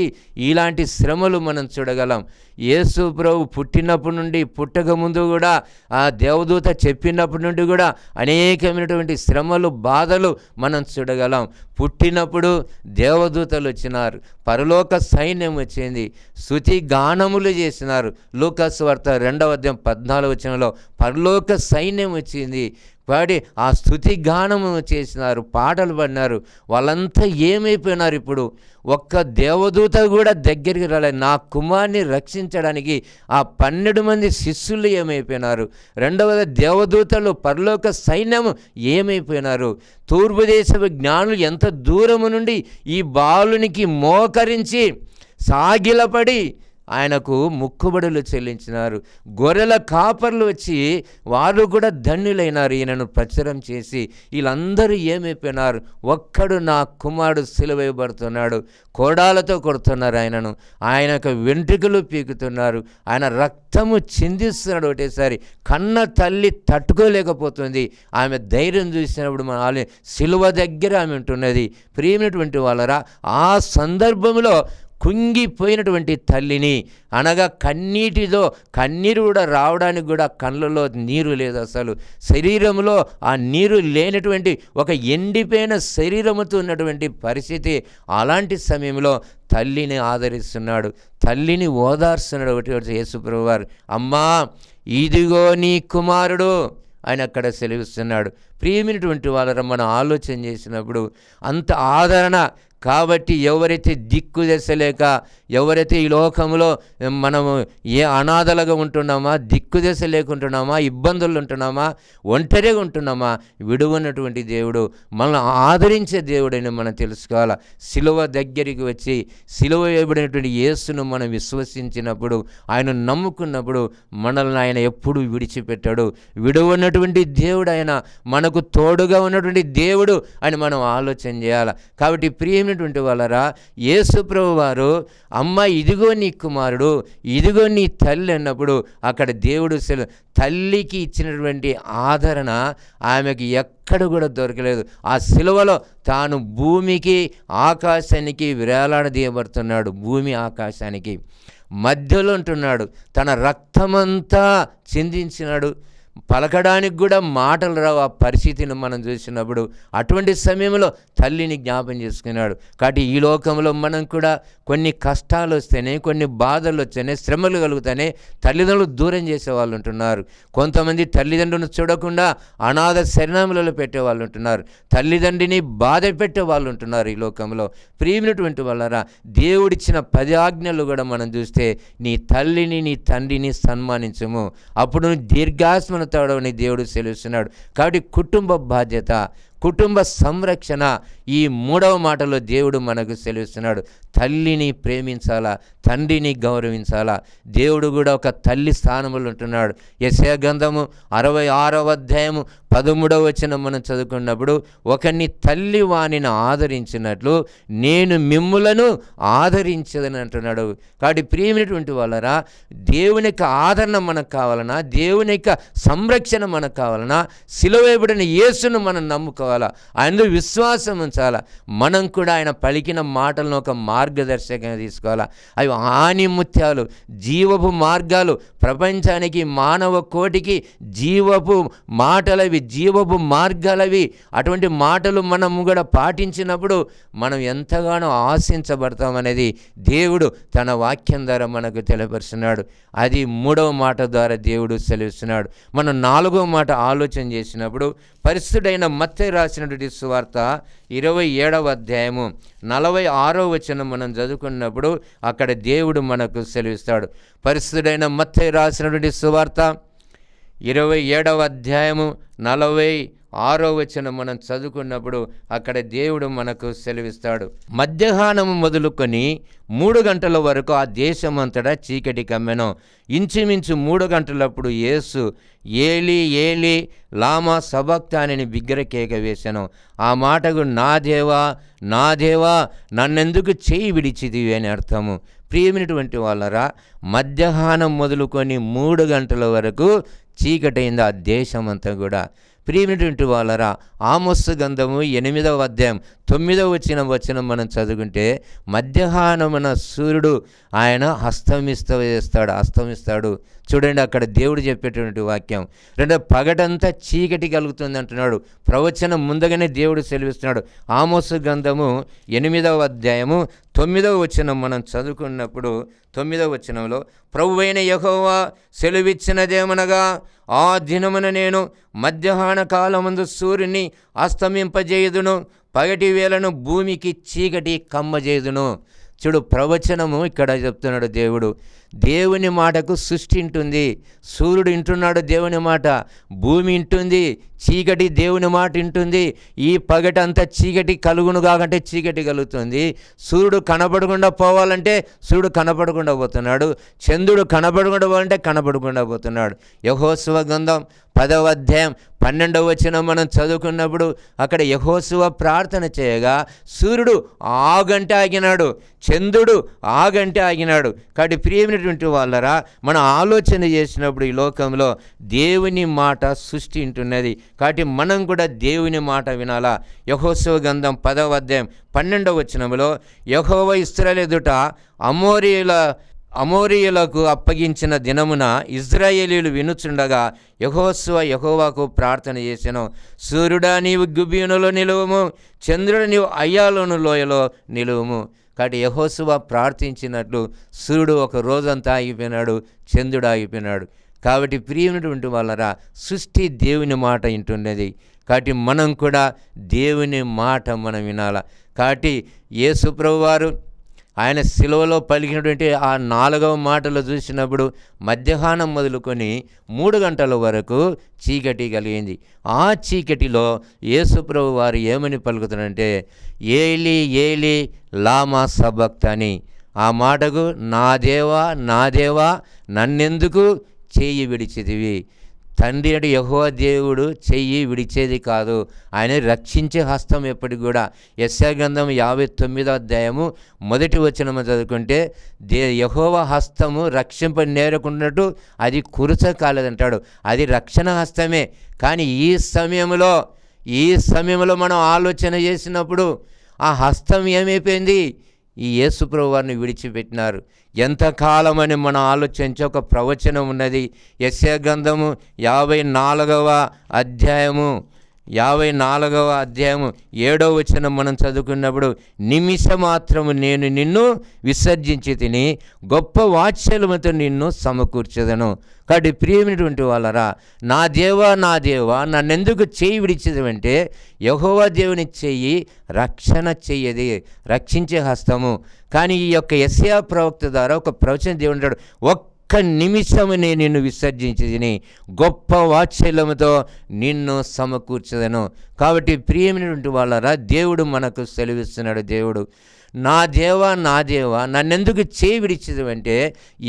ఇలాంటి శ్రమలు మనం చూడగలం. యేసు ప్రభు పుట్టినప్పటి నుండి, పుట్టక ముందు కూడా, ఆ దేవదూత చెప్పినప్పటి నుండి కూడా అనేకమైనటువంటి శ్రమలు, బాధలు మనం చూడగలం. పుట్టినప్పుడు దేవదూతలు వచ్చినారు, పరలోక సైన్యం వచ్చింది, స్తుతి గానములు చేసినారు. లూకాసు వార్త 2:14 పరలోక సైన్యం వచ్చింది. వాడి ఆ స్తుతి గానము చేసినారు, పాటలు పాడినారు. వాళ్ళంతా ఏమైపోయినారు? ఇప్పుడు ఒక్క దేవదూత కూడా దగ్గరికి రాలేదు. నా కుమార్ని రక్షించడానికి ఆ 12 మంది శిష్యులు ఏమైపోయినారు? రెండవది దేవదూతలు, పరలోక సైన్యము ఏమైపోయినారు? తూర్పు దేశపు జ్ఞానులు ఎంత దూరము నుండి ఈ బాలునికి మోకరించి సాగిలపడి ఆయనకు ముక్కుబడులు చెల్లించినారు. గొర్రెల కాపర్లు వచ్చి వారు కూడా ధన్యులైనారు ఈయనను ప్రచురం చేసి. వీళ్ళందరూ ఏమైపోయినారు? ఒక్కడు నా కుమారుడు సిలువేయబడుతున్నాడు, కోడాలతో కొడుతున్నారు ఆయనను, ఆయనకు వెంట్రుకలు పీకుతున్నారు, ఆయన రక్తము చిందిస్తున్నాడు ఒకటేసారి. కన్న తల్లి తట్టుకోలేకపోతుంది. ఆమె ధైర్యం చూసినప్పుడు మన సిలువ దగ్గర ఆమె ఉంటున్నది. ప్రియమైనటువంటి వాళ్ళరా, ఆ సందర్భంలో కుంగిపోయినటువంటి తల్లిని, అనగా కన్నీరు కూడా రావడానికి కూడా కళ్ళలో నీరు లేదు. అసలు శరీరంలో ఆ నీరు లేనటువంటి ఒక ఎండిపోయిన శరీరముతో ఉన్నటువంటి పరిస్థితి. అలాంటి సమయంలో తల్లిని ఆదరిస్తున్నాడు, తల్లిని ఓదార్స్తున్నాడు ఒకటి యేసుప్రభు వారు. అమ్మా, ఇదిగో నీ కుమారుడు ఆయన అక్కడ సెలవిస్తున్నాడు. ప్రియమైనటువంటి వాళ్ళ మనం ఆలోచన చేసినప్పుడు అంత ఆదరణ. కాబట్టి ఎవరైతే దిక్కు దశలేక, ఎవరైతే ఈ లోకంలో మనము అనాథలుగా ఉంటున్నామా, దిక్కు దశ లేకుంటున్నామా, ఇబ్బందులు ఉంటున్నామా, ఒంటరిగా ఉంటున్నామా, విడువన్నటువంటి దేవుడు, మనల్ని ఆదరించే దేవుడని మనం తెలుసుకోవాలి. సిలువ దగ్గరికి వచ్చి సిలువ వేయబడినటువంటి యేసును మనం విశ్వసించినప్పుడు, ఆయన నమ్ముకున్నప్పుడు మనల్ని ఆయన ఎప్పుడు విడిచిపెట్టాడు. విడువన్నటువంటి దేవుడు ఆయన, మనకు తోడుగా ఉన్నటువంటి దేవుడు అని మనం ఆలోచన చేయాలి. కాబట్టి ప్రియమైనటువంటి వాళ్ళరా, యేసు ప్రభువు వారు అమ్మ ఇదిగో నీ కుమారుడు, ఇదిగో నీ తల్లి అన్నప్పుడు అక్కడ దేవుడు తల్లికి ఇచ్చినటువంటి ఆదరణ ఆమెకి ఎక్కడ కూడా దొరకలేదు. ఆ సిలువలో తాను భూమికి ఆకాశానికి వేలాడదీయబడుతున్నాడు. భూమి ఆకాశానికి మధ్యలో ఉంటున్నాడు. తన రక్తమంతా చిందించినాడు. పలకడానికి కూడా మాటలు రావు ఆ పరిస్థితిని మనం చూసినప్పుడు. అటువంటి సమయంలో తల్లిని జ్ఞాపం చేసుకున్నాడు. కాబట్టి ఈ లోకంలో మనం కూడా కొన్ని కష్టాలు వస్తేనే, కొన్ని బాధలు వస్తేనే, శ్రమలు కలుగుతానే తల్లిదండ్రులు దూరం చేసే వాళ్ళు ఉంటున్నారు. కొంతమంది తల్లిదండ్రులను చూడకుండా అనాథ శరణాలయాలలో పెట్టే వాళ్ళు ఉంటున్నారు. తల్లిదండ్రిని బాధ పెట్టే వాళ్ళు ఉంటున్నారు ఈ లోకంలో. ప్రియమైనటువంటి వాళ్ళరా, దేవుడిచ్చిన 10 ఆజ్ఞలు కూడా మనం చూస్తే, నీ తల్లిని నీ తండ్రిని సన్మానించము, అప్పుడు దీర్ఘాస్మను తాడవని దేవుడు సెలవుస్తున్నాడు. కాబట్టి కుటుంబ బాధ్యత, కుటుంబ సంరక్షణ, ఈ 3వ మాటలో దేవుడు మనకు సెలవుస్తున్నాడు. తల్లిని ప్రేమించాలా, తండ్రిని గౌరవించాలా. దేవుడు కూడా ఒక తల్లి స్థానంలో ఉంటున్నాడు. యెషయా గ్రంథము 66:13 మనం చదువుకున్నప్పుడు, ఒకని తల్లి వానిని ఆదరించినట్లు నేను మిమ్ములను ఆదరించదని అంటున్నాడు. కాబట్టి ప్రియమైనటువంటి వాళ్ళరా, దేవుని యొక్క ఆదరణ మనకు కావాలన్నా, దేవుని యొక్క సంరక్షణ మనకు కావాలన్నా, సిలువేయబడిన యేసును మనం నమ్ముకోవాలా, ఆయనలో విశ్వాసం ఉంచాలా. మనం కూడా ఆయన పలికిన మాటలను ఒక మార్గదర్శకంగా తీసుకోవాలా. అవి ఆనిముత్యాలు, జీవపు మార్గాలు, ప్రపంచానికి, మానవ కోటికి జీవపు మాటలవి, జీవపు మార్గాలవి. అటువంటి మాటలు మనం కూడా పాటించినప్పుడు మనం ఎంతగానో ఆశించబడతామనేది దేవుడు తన వాక్యం ద్వారా మనకు తెలియపరుస్తున్నాడు. అది 3వ మాట ద్వారా దేవుడు సెలవిస్తున్నాడు. మనం 4వ మాట ఆలోచన చేసినప్పుడు, పరిశుద్ధుడైన మత్తయి రాసినటువంటి సువార్త 27:46 మనం చదువుకున్నప్పుడు అక్కడ దేవుడు మనకు సెలవిస్తాడు. పరిశుద్ధుడైన మత్తయి రాసినటువంటి సువార్త 27:46 మనం చదువుకున్నప్పుడు అక్కడ దేవుడు మనకు సెలవిస్తాడు. మధ్యాహ్నం మొదలుకొని 3 గంటల వరకు ఆ దేశమంతటా చీకటి కమ్మెను. ఇంచుమించు 3 గంటలప్పుడు యేసు ఏలి ఏలి లామా సబక్తాని బిగ్గర కేక వేశాను. ఆ మాటకు నా దేవా నా దేవా నన్నెందుకు చేయి విడిచిదివి అని అర్థము. ప్రియమైనటువంటి వాళ్ళరా, మధ్యాహ్నం మొదలుకొని 3 గంటల వరకు చీకటైంది ఆ దేశం అంతా కూడా. ప్రియమైనటువంటి వాళ్ళరా, ఆమోసు గ్రంథము 8వ అధ్యాయం 9వ వచనం మనం చదువుకుంటే, మధ్యాహ్నమున సూర్యుడు ఆయన అస్తమిస్తాడు. చూడండి, అక్కడ దేవుడు చెప్పేటువంటి వాక్యం. పగటంతా చీకటి కలుగుతుంది అంటున్నాడు. ప్రవచనం ముందుగానే దేవుడు సెలవిస్తున్నాడు. ఆమోసు గ్రంథము 8వ అధ్యాయము 9వ వచనం మనం చదువుకున్నప్పుడు 9వ వచనంలో, ప్రభువైన యెహోవా సెలవిచ్చినదేమనగా, ఆ దినమున నేను మధ్యాహ్న కాలమందు సూర్యుని అస్తమింపజేయుదును, పగటి వేళను భూమికి చీకటి కమ్మజేయుదును. చూడు, ప్రవచనము ఇక్కడ చెప్తున్నాడు దేవుడు. దేవుని మాటకు సృష్టి ఉంటుంది. సూర్యుడు వింటున్నాడు దేవుని మాట, భూమి వింటుంది, చీకటి దేవుని మాట వింటుంది. ఈ పగటి అంతా చీకటి కలుగును కాకంటే చీకటి కలుగుతుంది. సూర్యుడు కనపడకుండా పోవాలంటే సూర్యుడు కనపడకుండా పోతున్నాడు. చంద్రుడు కనపడకుండా పోవాలంటే కనపడకుండా పోతున్నాడు. యెహోషువ గ్రంథం 10వ అధ్యాయం 12వ వచనం మనం చదువుకున్నప్పుడు అక్కడ యెహోషువ ప్రార్థన చేయగా సూర్యుడు ఆగంటే ఆగినాడు, చంద్రుడు ఆగంటే ఆగినాడు. కాబట్టి ప్రియమైనటువంటి వాళ్ళరా, మనం ఆలోచన చేసినప్పుడు ఈ లోకంలో దేవుని మాట సృష్టి ఉంటున్నది. కాబట్టి మనం కూడా దేవుని మాట వినాలా. యెహోషువ గ్రంథం 10వ అధ్యాయం 12వ వచనంలో, యెహోవా ఇశ్రాయేలు ఎదుట అమోరీయులకు అప్పగించిన దినమున ఇశ్రాయేలీయులు వినుచుండగా యెహోవాకు ప్రార్థన చేసెను. సూర్యుడా, నీవు గిబియోనులో నిలువుము, చంద్రుడు నీవు అయ్యాలోను లోయలో నిలువుము. కాబట్టి యెహోషువ ప్రార్థించినట్లు సూర్యుడు ఒక రోజంతా ఆగిపోయినాడు, చంద్రుడు ఆగిపోయినాడు. కాబట్టి ప్రియమైనటువంటి వాళ్ళరా, సృష్టి దేవుని మాట వింటున్నది. కాబట్టి మనం కూడా దేవుని మాట మనం వినాల. కాబట్టి యేసు ప్రభువారు ఆయన సిలువలో పలికినటువంటి ఆ 4వ మాటలు చూసినప్పుడు మధ్యాహ్నం మొదలుకొని 3 గంటల వరకు చీకటి కలిగింది. ఆ చీకటిలో యేసు ప్రభు వారు ఏమని పలుకుతారంటే, ఏలి ఏలి లామా సబక్తని. ఆ మాటకు, నా దేవా నన్నెందుకు చేయి విడిచితివి. తండ్రి అంటే యెహోవా దేవుడు చెయ్యి విడిచేది కాదు, ఆయన రక్షించే హస్తం ఎప్పటికి కూడా. యెషయా గ్రంథం 59వ అధ్యాయము 1వ వచనం చదువుకుంటే, యెహోవా హస్తము రక్షింప నేరకున్నట్టు అది కురుచ కాలేదంటాడు. అది రక్షణ హస్తమే. కానీ ఈ సమయంలో మనం ఆలోచన చేసినప్పుడు ఆ హస్తం ఏమైపోయింది? ఈ యేసుప్రభు వారిని విడిచిపెట్టినారు. ఎంతకాలమని మనం ఆలోచించే ఒక ప్రవచనం ఉన్నది. యెషయా గ్రంథము 54వ అధ్యాయము 7వ వచనం మనం చదువుకున్నప్పుడు, నిమిషమాత్రము నేను నిన్ను విసర్జించి తిని గొప్ప వాత్సల్యముతో నిన్ను సమకూర్చెదను. కాబట్టి ప్రియమైనటువంటి వాళ్ళరా, నా దేవా నన్నెందుకు చేయి విడిచేదంటే, యెహోవా దేవుని చెయ్యి రక్షణ చెయ్యది, రక్షించే హస్తము. కానీ ఈ యొక్క యెషయా ప్రవక్త ద్వారా ఒక ప్రవచనం దేవుడు అంటాడు, ఒక్క నిమిషమునే నిన్ను విసర్జించి గొప్ప వాత్సల్యముతో నిన్ను సమకూర్చదను. కాబట్టి ప్రియమైనటువంటి వాళ్ళరా, దేవుడు మనకు సెలవిస్తున్నాడు. దేవుడు, నా దేవా నన్నెందుకు చేయి విడిచిదంటే,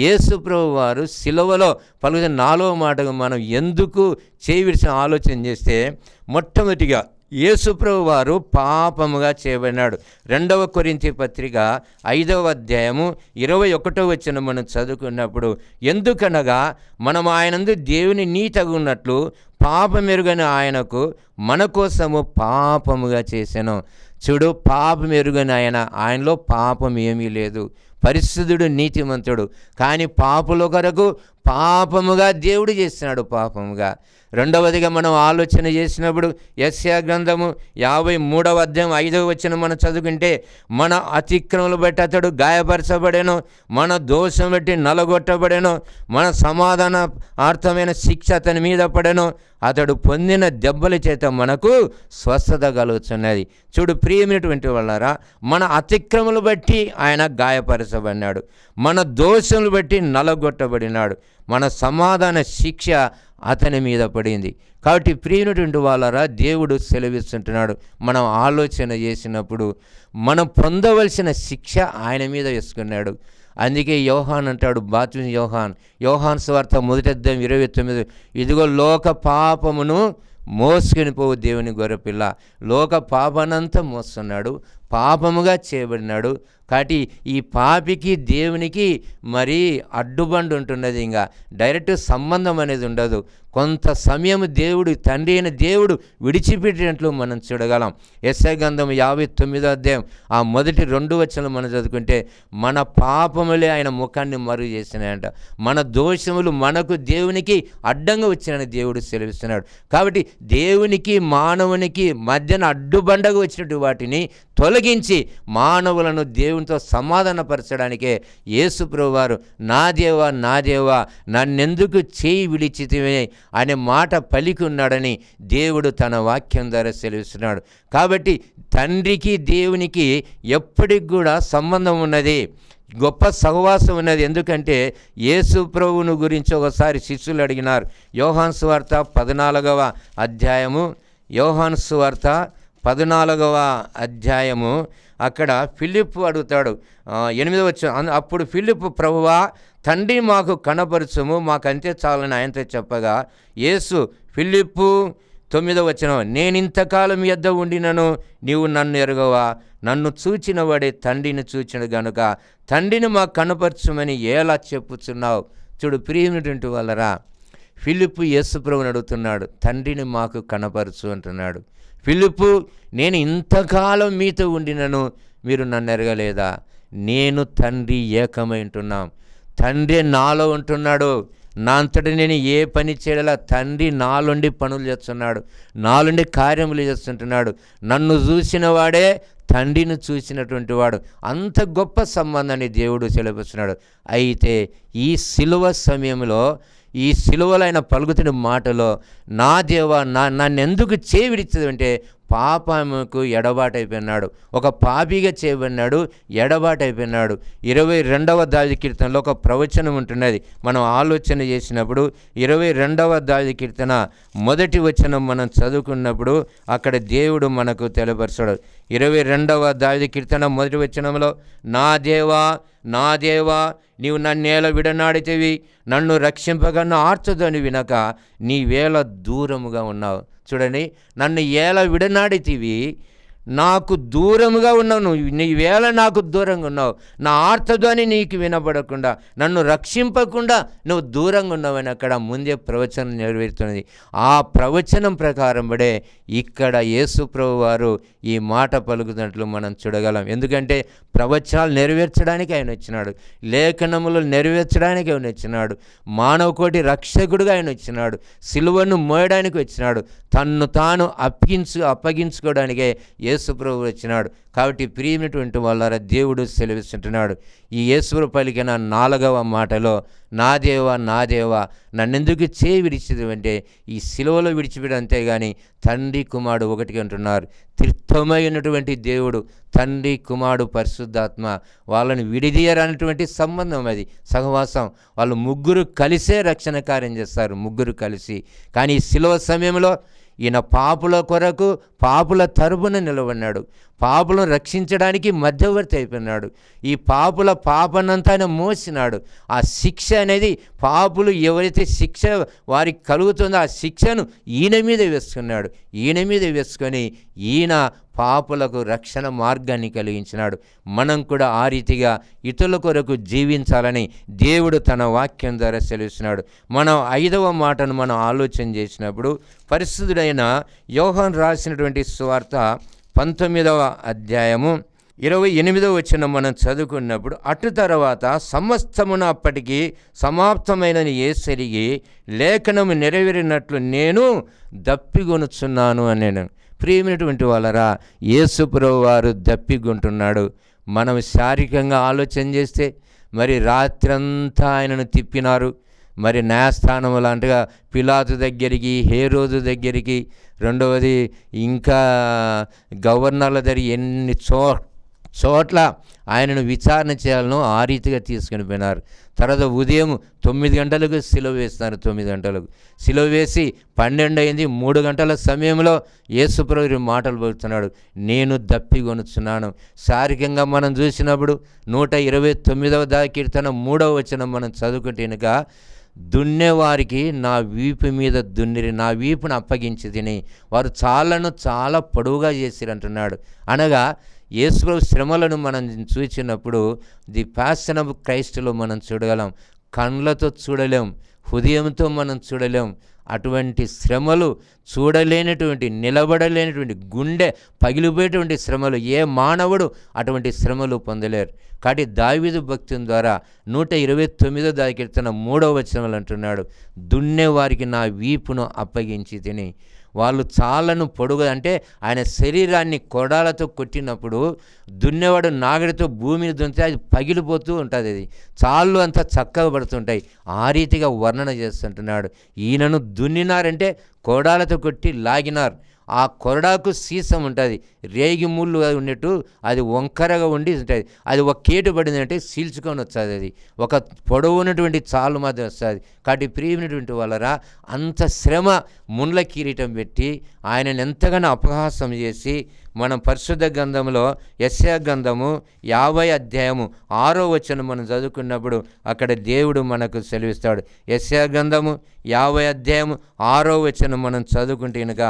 యేసు ప్రభు వారు సిలువలో పలుకుతున్న 4వ మాటకు మనం ఎందుకు చేయి విడిచిన ఆలోచన చేస్తే, మొట్టమొదటిగా యేసు ప్రభు వారు పాపముగా చేయబడినాడు. 2వ కొరింథీ పత్రిక 5వ అధ్యాయము 21వ వచనం మనం చదువుకున్నప్పుడు, ఎందుకనగా మనం ఆయనందు దేవుని నీతిగున్నట్లు పాపమెరుగని ఆయనకు మన కోసము పాపముగా చేసెను. చూడు, పాపమెరుగని ఆయనలో పాపం ఏమీ లేదు. పరిశుద్ధుడు, నీతిమంతుడు. కానీ పాపుల కొరకు పాపముగా దేవుడు చేస్తున్నాడు, పాపముగా. రెండవదిగా మనం ఆలోచన చేసినప్పుడు యెషయా గ్రంథము 53వ అధ్యాయం 5వ వచనం మనం చదువుకుంటే, మన అతిక్రమలు బట్టి అతడు గాయపరచబడెను, మన దోషం బట్టి నలగొట్టబడెను, మన సమాధానార్థమైన శిక్ష అతని మీద పడెను, అతడు పొందిన దెబ్బల చేత మనకు స్వస్థత కలుగుతున్నది. చూడు ప్రియమైనటువంటి వాళ్ళారా, మన అతిక్రమలు బట్టి ఆయన గాయపరచబడినాడు, మన దోషములు బట్టి నలగొట్టబడినాడు, మన సమాధాన శిక్ష అతని మీద పడింది. కాబట్టి ప్రియమైనటువంటి వాళ్ళారా, దేవుడు సెలవిస్తుంటున్నాడు, మనం ఆలోచన చేసినప్పుడు మనం పొందవలసిన శిక్ష ఆయన మీద వేసుకున్నాడు. అందుకే యోహాన్ అంటాడు, బాప్తిస్మం యోహాన్ సువార్త 1వ అధ్యాయం 29, ఇదిగో లోక పాపమును మోసుకొని పోవు దేవుని గొర్రెపిల్ల. లోక పాపనంతా మోస్తున్నాడు, పాపముగా చేయబడినాడు, కాబట్టి ఈ పాపికి దేవునికి మరీ అడ్డుబండు ఉంటున్నది. ఇంకా డైరెక్ట్ సంబంధం అనేది ఉండదు. కొంత సమయం దేవుడు, తండ్రి అయిన దేవుడు విడిచిపెట్టినట్లు మనం చూడగలం. యెషయా గ్రంథం 59వ అధ్యాయం ఆ మొదటి 2 వచనాలు మనం చదువుకుంటే, మన పాపములే ఆయన ముఖాన్ని మరుగు చేసినాయంట. మన దోషములు మనకు దేవునికి అడ్డంగా వచ్చినాయని దేవుడు సెలవిస్తున్నాడు. కాబట్టి దేవునికి మానవునికి మధ్యన అడ్డుబండగా వచ్చినట్టు వాటిని తొలగించి మానవులను దేవునితో సమాధానపరచడానికే యేసు ప్రభువారు నా దేవా నా దేవా నన్నెందుకు చేయి విడిచితివే అనే మాట పలికి ఉన్నాడని దేవుడు తన వాక్యం ద్వారా సెలవిస్తున్నాడు. కాబట్టి తండ్రికి దేవునికి ఎప్పటికి కూడా సంబంధం ఉన్నది, గొప్ప సహవాసం ఉన్నది. ఎందుకంటే యేసు ప్రభువును గురించి ఒకసారి శిష్యులు అడిగినారు. యోహాను సువార్త 14వ అధ్యాయము, యోహాను సువార్త 14వ అధ్యాయము అక్కడ ఫిలిప్పు అడుగుతాడు 8వ వచనం. అప్పుడు ఫిలిప్పు, ప్రభువా తండ్రి మాకు కనపరచుము, మాకంతే చాలని ఆయనతో చెప్పగా, యేసు ఫిలిప్పు 9వ వచనం, నేనింతకాలం యొద్ద ఉండినను నీవు నన్ను ఎరుగవా, నన్ను చూచిన వాడే తండ్రిని చూచిన గనుక తండ్రిని మాకు కనపరచుమని ఎలా చెప్పుచున్నావు. చూడు ప్రియమైనటువంటి వాళ్ళరా, ఫిలిప్పు యేసు ప్రభువుని అడుగుతున్నాడు, తండ్రిని మాకు కనపరచు అంటున్నాడు. ఫిలిప్పు, నేను ఇంతకాలం మీతో ఉండినను మీరు నన్ను ఎరగలేదా? నేను తండ్రి ఏకమై ఉంటున్నాం. తండ్రి నాలో ఉంటున్నాడు. నా అంతటి నేను ఏ పని చేయడలా తండ్రి నాలుండి పనులు చేస్తున్నాడు, నాలుండి కార్యములు చేస్తుంటున్నాడు. నన్ను చూసిన వాడే తండ్రిని చూసినటువంటి వాడు. అంత గొప్ప సంబంధాన్ని దేవుడు సెలవిస్తున్నాడు. అయితే ఈ సిలువ సమయంలో, ఈ సిలువలో ఆయన పలుకుతున్న మాటలో, నా దేవా నన్నెందుకు చేయి విడిచదు అంటే పాపముకు ఎడబాటైపోయినాడు. ఒక పాపిగా చేయబడినాడు, ఎడబాటైపోయినాడు. 22వ దావీదు కీర్తనలో ఒక ప్రవచనం ఉంటున్నది. మనం ఆలోచన చేసినప్పుడు 22వ దావీదు కీర్తన మొదటి వచనం మనం చదువుకున్నప్పుడు అక్కడ దేవుడు మనకు తెలియపరచాడు. 22వ దావీదు కీర్తన మొదటి వచనంలో, నా దేవా నా దేవా నీవు నన్నేల విడనాడితివి, నన్ను రక్షింపగలను ఆర్చదని వినక నీవేళ దూరముగా ఉన్నావు. చూడండి, నన్ను ఏల విడనాడితివి, నాకు దూరముగా ఉన్నావు, నువ్వు నీవేళ నాకు దూరంగా ఉన్నావు, నా ఆర్తధ్వని నీకు వినబడకుండా, నన్ను రక్షింపకుండా నువ్వు దూరంగా ఉన్నావని అక్కడ ముందే ప్రవచనం నెరవేరుతున్నది. ఆ ప్రవచనం ప్రకారం పడే ఇక్కడ యేసు ప్రభు వారు ఈ మాట పలుకుతున్నట్లు మనం చూడగలం. ఎందుకంటే ప్రవచనాలు నెరవేర్చడానికి ఆయన వచ్చినాడు, లేఖనములు నెరవేర్చడానికి ఆయన వచ్చినాడు, మానవ కోటి రక్షకుడుగా ఆయన వచ్చినాడు, సిలువను మోయడానికి వచ్చినాడు, తన్ను తాను అప్పగించుకోవడానికే యేసు ప్రభు వచ్చినాడు. కాబట్టి ప్రియమైనటువంటి వాళ్ళారా, దేవుడు సెలవిస్తుంటున్నాడు. ఈ యేసు పలికిన 4వ మాటలో, నా దేవా నా దేవా నన్నెందుకు చేయి విడిచిదు అంటే ఈ సిలువలో విడిచిపెట్టి, అంతేగాని తండ్రి కుమారుడు ఒకటిగా అంటున్నారు. త్రిత్వమైనటువంటి దేవుడు, తండ్రి కుమారుడు పరిశుద్ధాత్మ, వాళ్ళని విడిదీయరన్నటువంటి సంబంధం, అది సహవాసం. వాళ్ళు ముగ్గురు కలిసే రక్షణ కార్యం చేస్తారు, ముగ్గురు కలిసి. కానీ ఈ సిలువ సమయంలో ఈయన పాపుల కొరకు పాపుల తరపున నిలబడినాడు, పాపులను రక్షించడానికి మధ్యవర్తి అయిపోయినాడు. ఈ పాపుల పాపనంతా ఆయన మోసినాడు. ఆ శిక్ష అనేది, పాపులు ఎవరైతే శిక్ష వారికి కలుగుతుందో ఆ శిక్షను ఈయన మీద వేసుకున్నాడు. ఈయన మీద వేసుకొని ఈయన పాపులకు రక్షణ మార్గాన్ని కలిగించినాడు. మనం కూడా ఆ రీతిగా ఇతరుల కొరకు జీవించాలని దేవుడు తన వాక్యం ద్వారా సెలవిస్తున్నాడు. మనం 5వ మాటను మనం ఆలోచన చేసినప్పుడు, పరిశుద్ధుడైన యోహాను రాసినటువంటి సువార్త 19వ అధ్యాయము 28వ వచనం మనం చదువుకున్నప్పుడు, అటు తర్వాత సమస్తమున అప్పటికి సమాప్తమైనని యేసెరిగి లేఖనము నెరవేరినట్లు నేను దప్పిగొనుచున్నాను అనేను. ప్రియమైనటువంటి వాళ్ళరా, యేసు ప్రభువు వారు దప్పిగొంటున్నాడు. మనం శారీరకంగా ఆలోచన చేస్తే మరి రాత్రంతా ఆయనను తిప్పినారు. మరి న్యాయస్థానం లాంటిగా పిలాతు దగ్గరికి, హేరోదు దగ్గరికి, రెండవది ఇంకా గవర్నర్ల దగ్గర ఎన్ని చోట్ల ఆయనను విచారణ చేయాలనో ఆ రీతిగా తీసుకుని పోయినారు. తర్వాత ఉదయం 9 గంటలకు సిలువ వేస్తున్నారు. 9 గంటలకు సిలువ వేసి 12 అయింది. 3 గంటల సమయంలో యేసు ప్రభువు మాటలు పలుకుతున్నాడు, నేను దప్పిగొనుచున్నాను. శారీరకంగా మనం చూసినప్పుడు 129వ కీర్తన 3వ వచనం మనం చదువుకుంటే కనుక, దున్నేవారికి నా వీపు మీద దున్నిరి, నా వీపును అప్పగించి తిని వారు చాలా పొడవుగా చేసిరంటున్నాడు. అనగా యేసుప్రభు శ్రమలను మనం చూసినప్పుడు ది ప్యాషన్ ఆఫ్ క్రైస్ట్లో మనం చూడగలం. కళ్ళతో చూడలేం, హృదయంతో మనం చూడలేం. అటువంటి శ్రమలు, చూడలేనటువంటి, నిలబడలేనటువంటి, గుండె పగిలిపోయేటువంటి శ్రమలు ఏ మానవుడు అటువంటి శ్రమలు పొందలేరు. కాబట్టి దావీదు భక్తుని ద్వారా 129వ కీర్తన 3వ వచనంలో అంటున్నాడు, దున్నే వారికి నా వీపును అప్పగించి తిని. వాళ్ళు చాలను పొడుగు అంటే ఆయన శరీరాన్ని కొడాలతో కొట్టినప్పుడు దున్నేవాడు నాగడితో భూమిని దున్నితే అది పగిలిపోతూ ఉంటుంది, అది చాళ్ళు అంతా చక్కగా పడుతుంటాయి. ఆ రీతిగా వర్ణన చేస్తుంటున్నాడు. ఈయనను దున్నినారంటే కొడాలతో కొట్టి లాగినారు. ఆ కొరడాకు సీసం ఉంటుంది, రేగి ముళ్ళు ఉన్నట్టు అది వంకరగా ఉండి ఉంటుంది. అది ఒక కేటు పడిందంటే సీల్చుకొని వస్తుంది, అది ఒక పొడవునటువంటి చాలు మాత్రం వస్తుంది. కాబట్టి ప్రియమైనటువంటి వాళ్ళరా, అంత శ్రమ ముండ్ల కిరీటం పెట్టి ఆయనను ఎంతగానో అపహాసం చేసి, మనం పరిశుద్ధ గ్రంథంలో యెషయా గ్రంథము 50వ అధ్యాయము 6వ వచనం మనం చదువుకున్నప్పుడు అక్కడ దేవుడు మనకు సెలవిస్తాడు. యెషయా గ్రంథము 50వ అధ్యాయము 6వ వచనం మనం చదువుకుంటే కనుక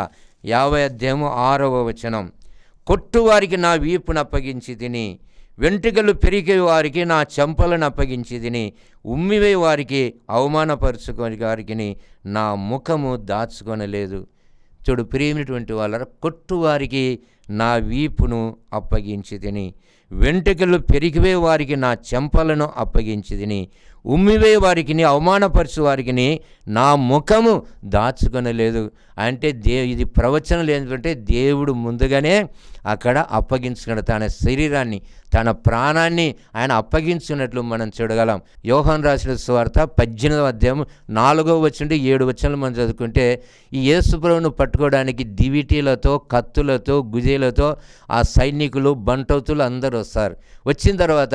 50వ అధ్యాయము 6వ వచనం, కొట్టువారికి నా వీపును అప్పగించి తిని, వెంట్రుకలు పెరిగే వారికి నా చెంపలను అప్పగించి తిని, ఉమ్మివే వారికి అవమానపరుచుకొని వారికి నా ముఖము దాచుకొనలేదు. చూడు ప్రియమైనటువంటి వాళ్ళ, కొట్టువారికి నా వీపును అప్పగించి తిని, వెంట్రుకలు పెరిగివే వారికి నా చెంపలను అప్పగించి తిని, ఉమ్మివే వారికి, అవమానపరచు వారికి నా ముఖము దాచుకొనలేదు. అంటే ఇది ప్రవచనం ఏంటంటే దేవుడు ముందుగానే అక్కడ అప్పగించుకున్నాడు. తన శరీరాన్ని, తన ప్రాణాన్ని ఆయన అప్పగించున్నట్లు మనం చూడగలం. యోహాను రాసిన సువార్త 18వ అధ్యాయం 4వ వచనం 7 వచనాలు మనం చదువుకుంటే, ఈ యేసుప్రభువును పట్టుకోవడానికి దివిటీలతో, కత్తులతో, గుజేలతో ఆ సైనికులు, బంటౌతులు అందరూ వస్తారు. వచ్చిన తర్వాత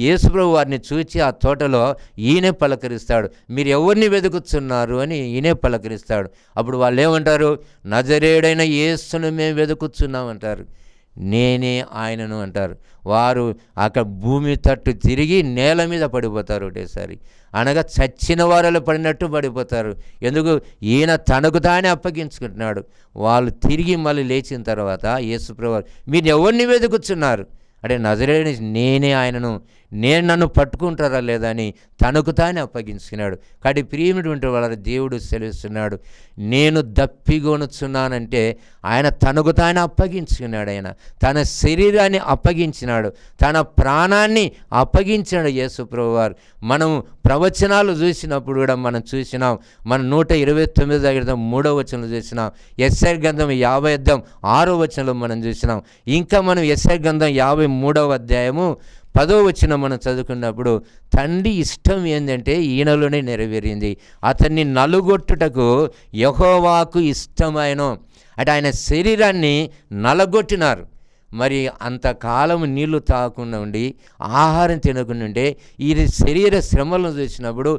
యేసుప్రభు వారిని చూచి ఆ తోటలో ఈయనే పలకరిస్తాడు. మీరు ఎవరిని వెతుకుతున్నారు అని ఈయనే పలకరిస్తాడు. అప్పుడు వాళ్ళు ఏమంటారు? నజరేయుడైన యేసును మేము వెతుకుతున్నామంటారు. నేనే ఆయనను అంటారు. వారు అక్కడ భూమి తట్టు తిరిగి నేల మీద పడిపోతారు ఒకటేసారి. అనగా చచ్చిన వారిలో పడినట్టు పడిపోతారు. ఎందుకు? ఈయన తనకు తానే అప్పగించుకుంటున్నాడు. వాళ్ళు తిరిగి మళ్ళీ లేచిన తర్వాత యేసుప్రభు, మీరు ఎవరిని వెతుకుతున్నారు అంటే, నజరేయుని నేనే ఆయనను, నేను నన్ను పట్టుకుంటారా లేదా అని తనకు తానే అప్పగించుకున్నాడు. కాబట్టి ప్రియమైనటువంటి వాళ్ళ దేవుడు సెలవిస్తున్నాడు, నేను దప్పిగొనుచున్నానంటే ఆయన తనకు తానే అప్పగించుకున్నాడు. ఆయన తన శరీరాన్ని అప్పగించినాడు, తన ప్రాణాన్ని అప్పగించాడు యేసుప్రభు వారు. మనం ప్రవచనాలు చూసినప్పుడు కూడా మనం చూసినాం. మనం 129 దగ్గర 3వ వచనంలో చూసినాం. యెషయా గ్రంథం 50వ అధ్యాయం 6వ వచనంలో మనం చూసినాం. ఇంకా మనం యెషయా గ్రంథం 53వ అధ్యాయము 10వ వచనం మనం చదువుకున్నప్పుడు, తండ్రి ఇష్టం ఏంటంటే ఈయనలోనే నెరవేరింది. అతన్ని నలుగొట్టుటకు యెహోవాకు ఇష్టమైన, అంటే ఆయన శరీరాన్ని నలగొట్టినారు. మరి అంతకాలం నీళ్లు తాగకుండా ఉండి, ఆహారం తినకుండా ఉంటే, ఈ శరీర శ్రమలను చూసినప్పుడు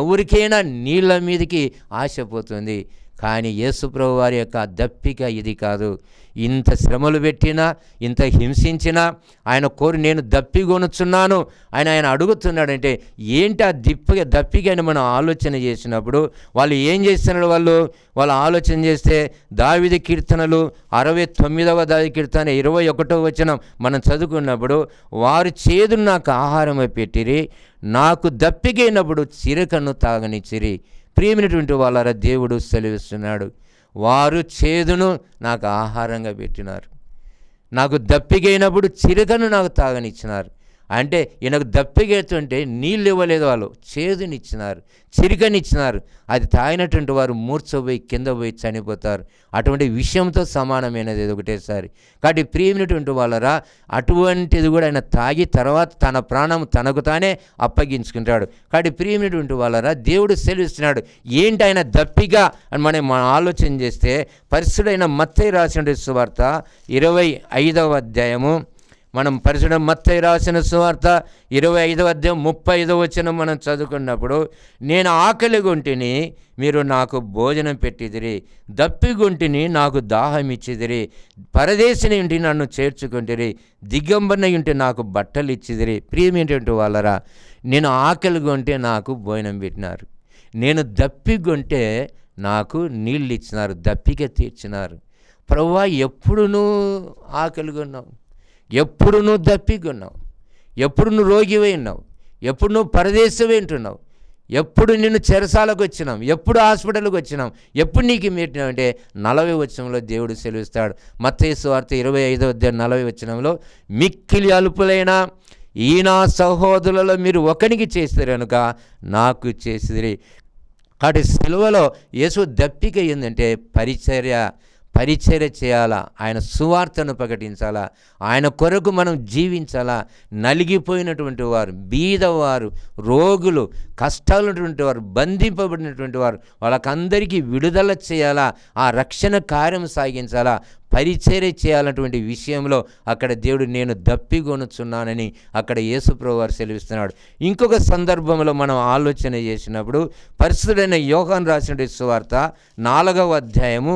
ఎవరికైనా నీళ్ళ మీదకి ఆశ పోతుంది. కానీ యేసుప్రభు వారి యొక్క దప్పిక ఇది కాదు. ఇంత శ్రమలు పెట్టినా, ఇంత హింసించినా ఆయన నేను దప్పిగొనుచున్నాను ఆయన అడుగుతున్నాడంటే ఏంటి ఆ దప్పిక అని మనం ఆలోచన చేసినప్పుడు వాళ్ళు ఏం చేస్తున్నారు? వాళ్ళు ఆలోచన చేస్తే దావీదు కీర్తనలు 69వ కీర్తన 21వ వచనం మనం చదువుకున్నప్పుడు, వారు చేదును నాకు ఆహారం పెట్టిరి, నాకు దప్పికైనప్పుడు చిరకను తాగనిచ్చిరి. ప్రియమైనటువంటి వాళ్ళ దేవుడు సెలవిస్తున్నాడు, వారు చేదును నాకు ఆహారంగా పెట్టినారు, నాకు దప్పికైనప్పుడు చిరకను నాకు తాగనిచ్చినారు. అంటే ఈయనకు దప్పికెత్తుంటే నీళ్ళు ఇవ్వలేదు, వాళ్ళు చేదునిచ్చినారు, చిరికనిచ్చినారు. అది తాగినటువంటి వారు మూర్ఛపోయి కింద పోయి చనిపోతారు. అటువంటి విషయంతో సమానమైనది ఇది ఒకటేసారి. కాబట్టి ప్రియమైనటువంటి వాళ్ళరా, అటువంటిది కూడా ఆయన తాగి తర్వాత తన ప్రాణం తనకు తానే అప్పగించుకుంటాడు. కాబట్టి ప్రియమైనటువంటి వాళ్ళరా, దేవుడు సెలవిస్తున్నాడు ఏంటి ఆయన దప్పిగా అని మనం ఆలోచన చేస్తే, పరిశుద్ధైన మత్తయి రాసిన సువార్త 25వ అధ్యాయము, మనం పరిశుద్ధ మత్తయి రాసిన సువార్త 25వ అధ్యాయం 35వ వచనం మనం చదువుకున్నప్పుడు, నేను ఆకలిగొంటిని మీరు నాకు భోజనం పెట్టిదిరి, దప్పిగొంటిని నాకు దాహం ఇచ్చిదిరి, పరదేశిని ఉంటే నన్ను చేర్చుకుంటిరి, దిగంబరన ఉంటే నాకు బట్టలు ఇచ్చిదిరి. ప్రియమైనటువంటి వాళ్ళరా, నేను ఆకలిగొంటే నాకు భోజనం పెట్టినారు, నేను దప్పిగొంటే నాకు నీళ్ళు ఇచ్చినారు, దప్పిక తీర్చినారు. ప్రభువా, ఎప్పుడు నువ్వు ఆకలిగొన్నావు? ఎప్పుడు నువ్వు దప్పికొన్నావు, ఎప్పుడు నువ్వు రోగివై ఉన్నావు, ఎప్పుడు నువ్వు పరదేశం వింటున్నావు, ఎప్పుడు నిన్ను చెరసాలకు వచ్చినాం, ఎప్పుడు హాస్పిటల్కి వచ్చినాం, ఎప్పుడు నీకు మీటినాం అంటే 40 వచనంలో దేవుడు సెలవిస్తాడు. మత్తయి సువార్త 25:40 వచనంలో, మిక్కిలి అల్పులైన ఈ నా సహోదరులలో మీరు ఒకనికి చేసిరి కనుక నాకు చేసిరి. కాబట్టి సిలువలో యేసు దప్పిక ఏంటంటే పరిచర్య చేయాలా, ఆయన సువార్తను ప్రకటించాలా, ఆయన కొరకు మనం జీవించాలా. నలిగిపోయినటువంటి వారు, బీదవారు, రోగులు, కష్టాలున్నటువంటి వారు, బంధింపబడినటువంటి వారు, వాళ్ళకందరికీ విడుదల చేయాలా, ఆ రక్షణ కార్యం సాగించాలా, పరిచర్య చేయాలన్నటువంటి విషయంలో అక్కడ దేవుడు నేను దప్పిగొనుచున్నానని అక్కడ యేసుప్రభువు వారు సెలవిస్తున్నాడు. ఇంకొక సందర్భంలో మనం ఆలోచన చేసినప్పుడు పరిశుద్ధుడైన యోహాను రాసిన సువార్త 4వ అధ్యాయము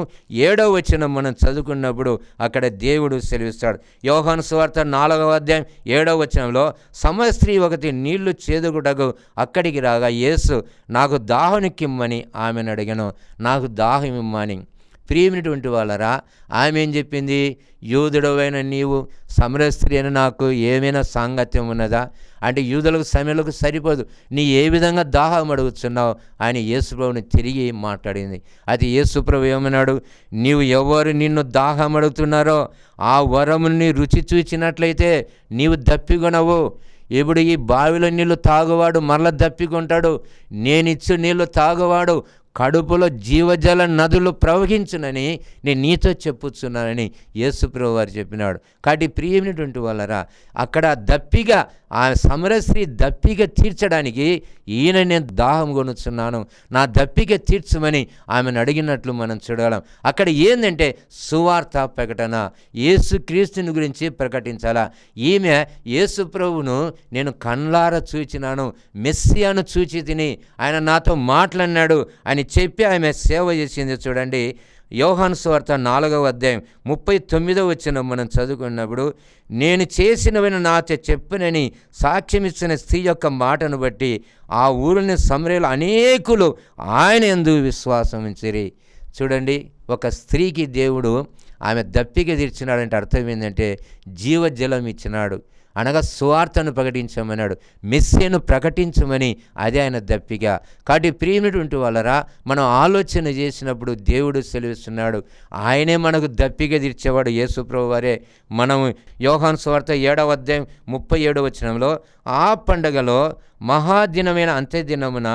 7వ వచనం మనం చదువుకున్నప్పుడు అక్కడ దేవుడు సెలవిస్తాడు. యోహాను సువార్త 4వ అధ్యాయం 7వ వచనంలో, సమస్త్రీ ఒకటి నీళ్లు చేదుగుటకు అక్కడికి రాగా యేసు నాకు దాహమునికిమ్మని ఆమెను అడిగాను, నాకు దాహం ఇమ్మని. ప్రియమైనటువంటి వాళ్ళరా, ఆమె ఏం చెప్పింది? యూదుడవైన నీవు సమరయ స్త్రీ అని నాకు ఏమైనా సాంగత్యం ఉన్నదా? అంటే యూదులకు సమయంలోకి సరిపోదు, నీ ఏ విధంగా దాహం అడుగుతున్నావు అని యేసుప్రభుని తిరిగి మాట్లాడింది. అది యేసుప్రభు ఏమన్నాడు? నీవు ఎవరు నిన్ను దాహం అడుగుతున్నారో ఆ వరముని రుచి చూచినట్లయితే నీవు దప్పికొనవు. ఇప్పుడు ఈ బావిలో నీళ్ళు తాగువాడు మరలా దప్పికొంటాడు, నేనిచ్చు నీళ్ళు తాగువాడు కడుపులో జీవజల నదులు ప్రవహించునని నేను నీతో చెప్పుచున్నానని యేసుప్రభువు వారు చెప్పినాడు. కాబట్టి ప్రియమైనటువంటి వాళ్ళరా, అక్కడ దప్పిగా ఆ సమరస్త్రీ దప్పిక తీర్చడానికి ఈయన నేను దాహం కొనుచున్నాను, నా దప్పిక తీర్చమని ఆమెను అడిగినట్లు మనం చూడగలం. అక్కడ ఏంటంటే సువార్త ప్రకటన, యేసుక్రీస్తుని గురించి ప్రకటించాలా. ఈమె యేసుప్రభువును నేను కళ్ళారా చూచినాను, మెస్సియాను చూచి తిని ఆయన నాతో మాట్లాడినాడు అని చెప్పి ఆమె సేవ చేసింది. చూడండి, యోహాను సువార్త 4వ అధ్యాయం 39వ వచనం మనం చదువుకున్నప్పుడు, నేను చేసినవని నాతో చెప్పునని సాక్ష్యమిచ్చిన స్త్రీ యొక్క మాటను బట్టి ఆ ఊరిని సమరయులు అనేకులు ఆయన యందు విశ్వాసం ఉంచిరి. చూడండి, ఒక స్త్రీకి దేవుడు ఆమె దప్పిక తీర్చినాడంటే అర్థం ఏంటంటే జీవజలం ఇచ్చినాడు, అనగా సువార్తను ప్రకటించమన్నాడు, మెస్సియాను ప్రకటించమని, అదే ఆయన దప్పిక. కాబట్టి ప్రియమైనటువంటి వాళ్ళరా, మనం ఆలోచన చేసినప్పుడు దేవుడు సెలవిస్తున్నాడు, ఆయనే మనకు దప్పిక తీర్చేవాడు యేసుప్రభు వారే. మనం యోహాను సువార్త 7వ అధ్యాయం 37వ వచనంలో, ఆ పండగలో మహాదినమైన అంత్యదినమున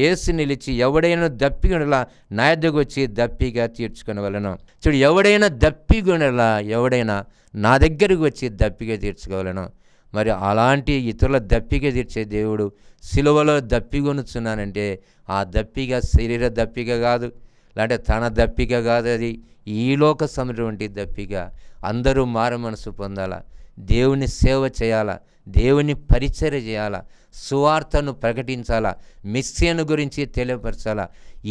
యేసు నిలిచి ఎవడైనా దప్పిగొనలా నా యొద్దకు వచ్చి దప్పిక తీర్చుకొనవలెను. చూడు, ఎవడైనా దప్పిగొనలా, ఎవడైనా నా దగ్గరకు వచ్చి దప్పిక తీర్చుకోవాలను. మరి అలాంటి ఇతరుల దప్పిక తీర్చే దేవుడు సిలువలో దప్పిగొనుచున్నానంటే ఆ దప్పిక శరీర దప్పిక కాదు, లేదంటే తన దప్పిక కాదు, అది ఈలోక సంబంధించిన దప్పిక. అందరూ మారు మనసు పొందాలా, దేవుని సేవ చేయాలా, దేవుని పరిచర్య చేయాలా, సువార్తను ప్రకటించాలా, మెస్సియాను గురించి తెలియపరచాలా.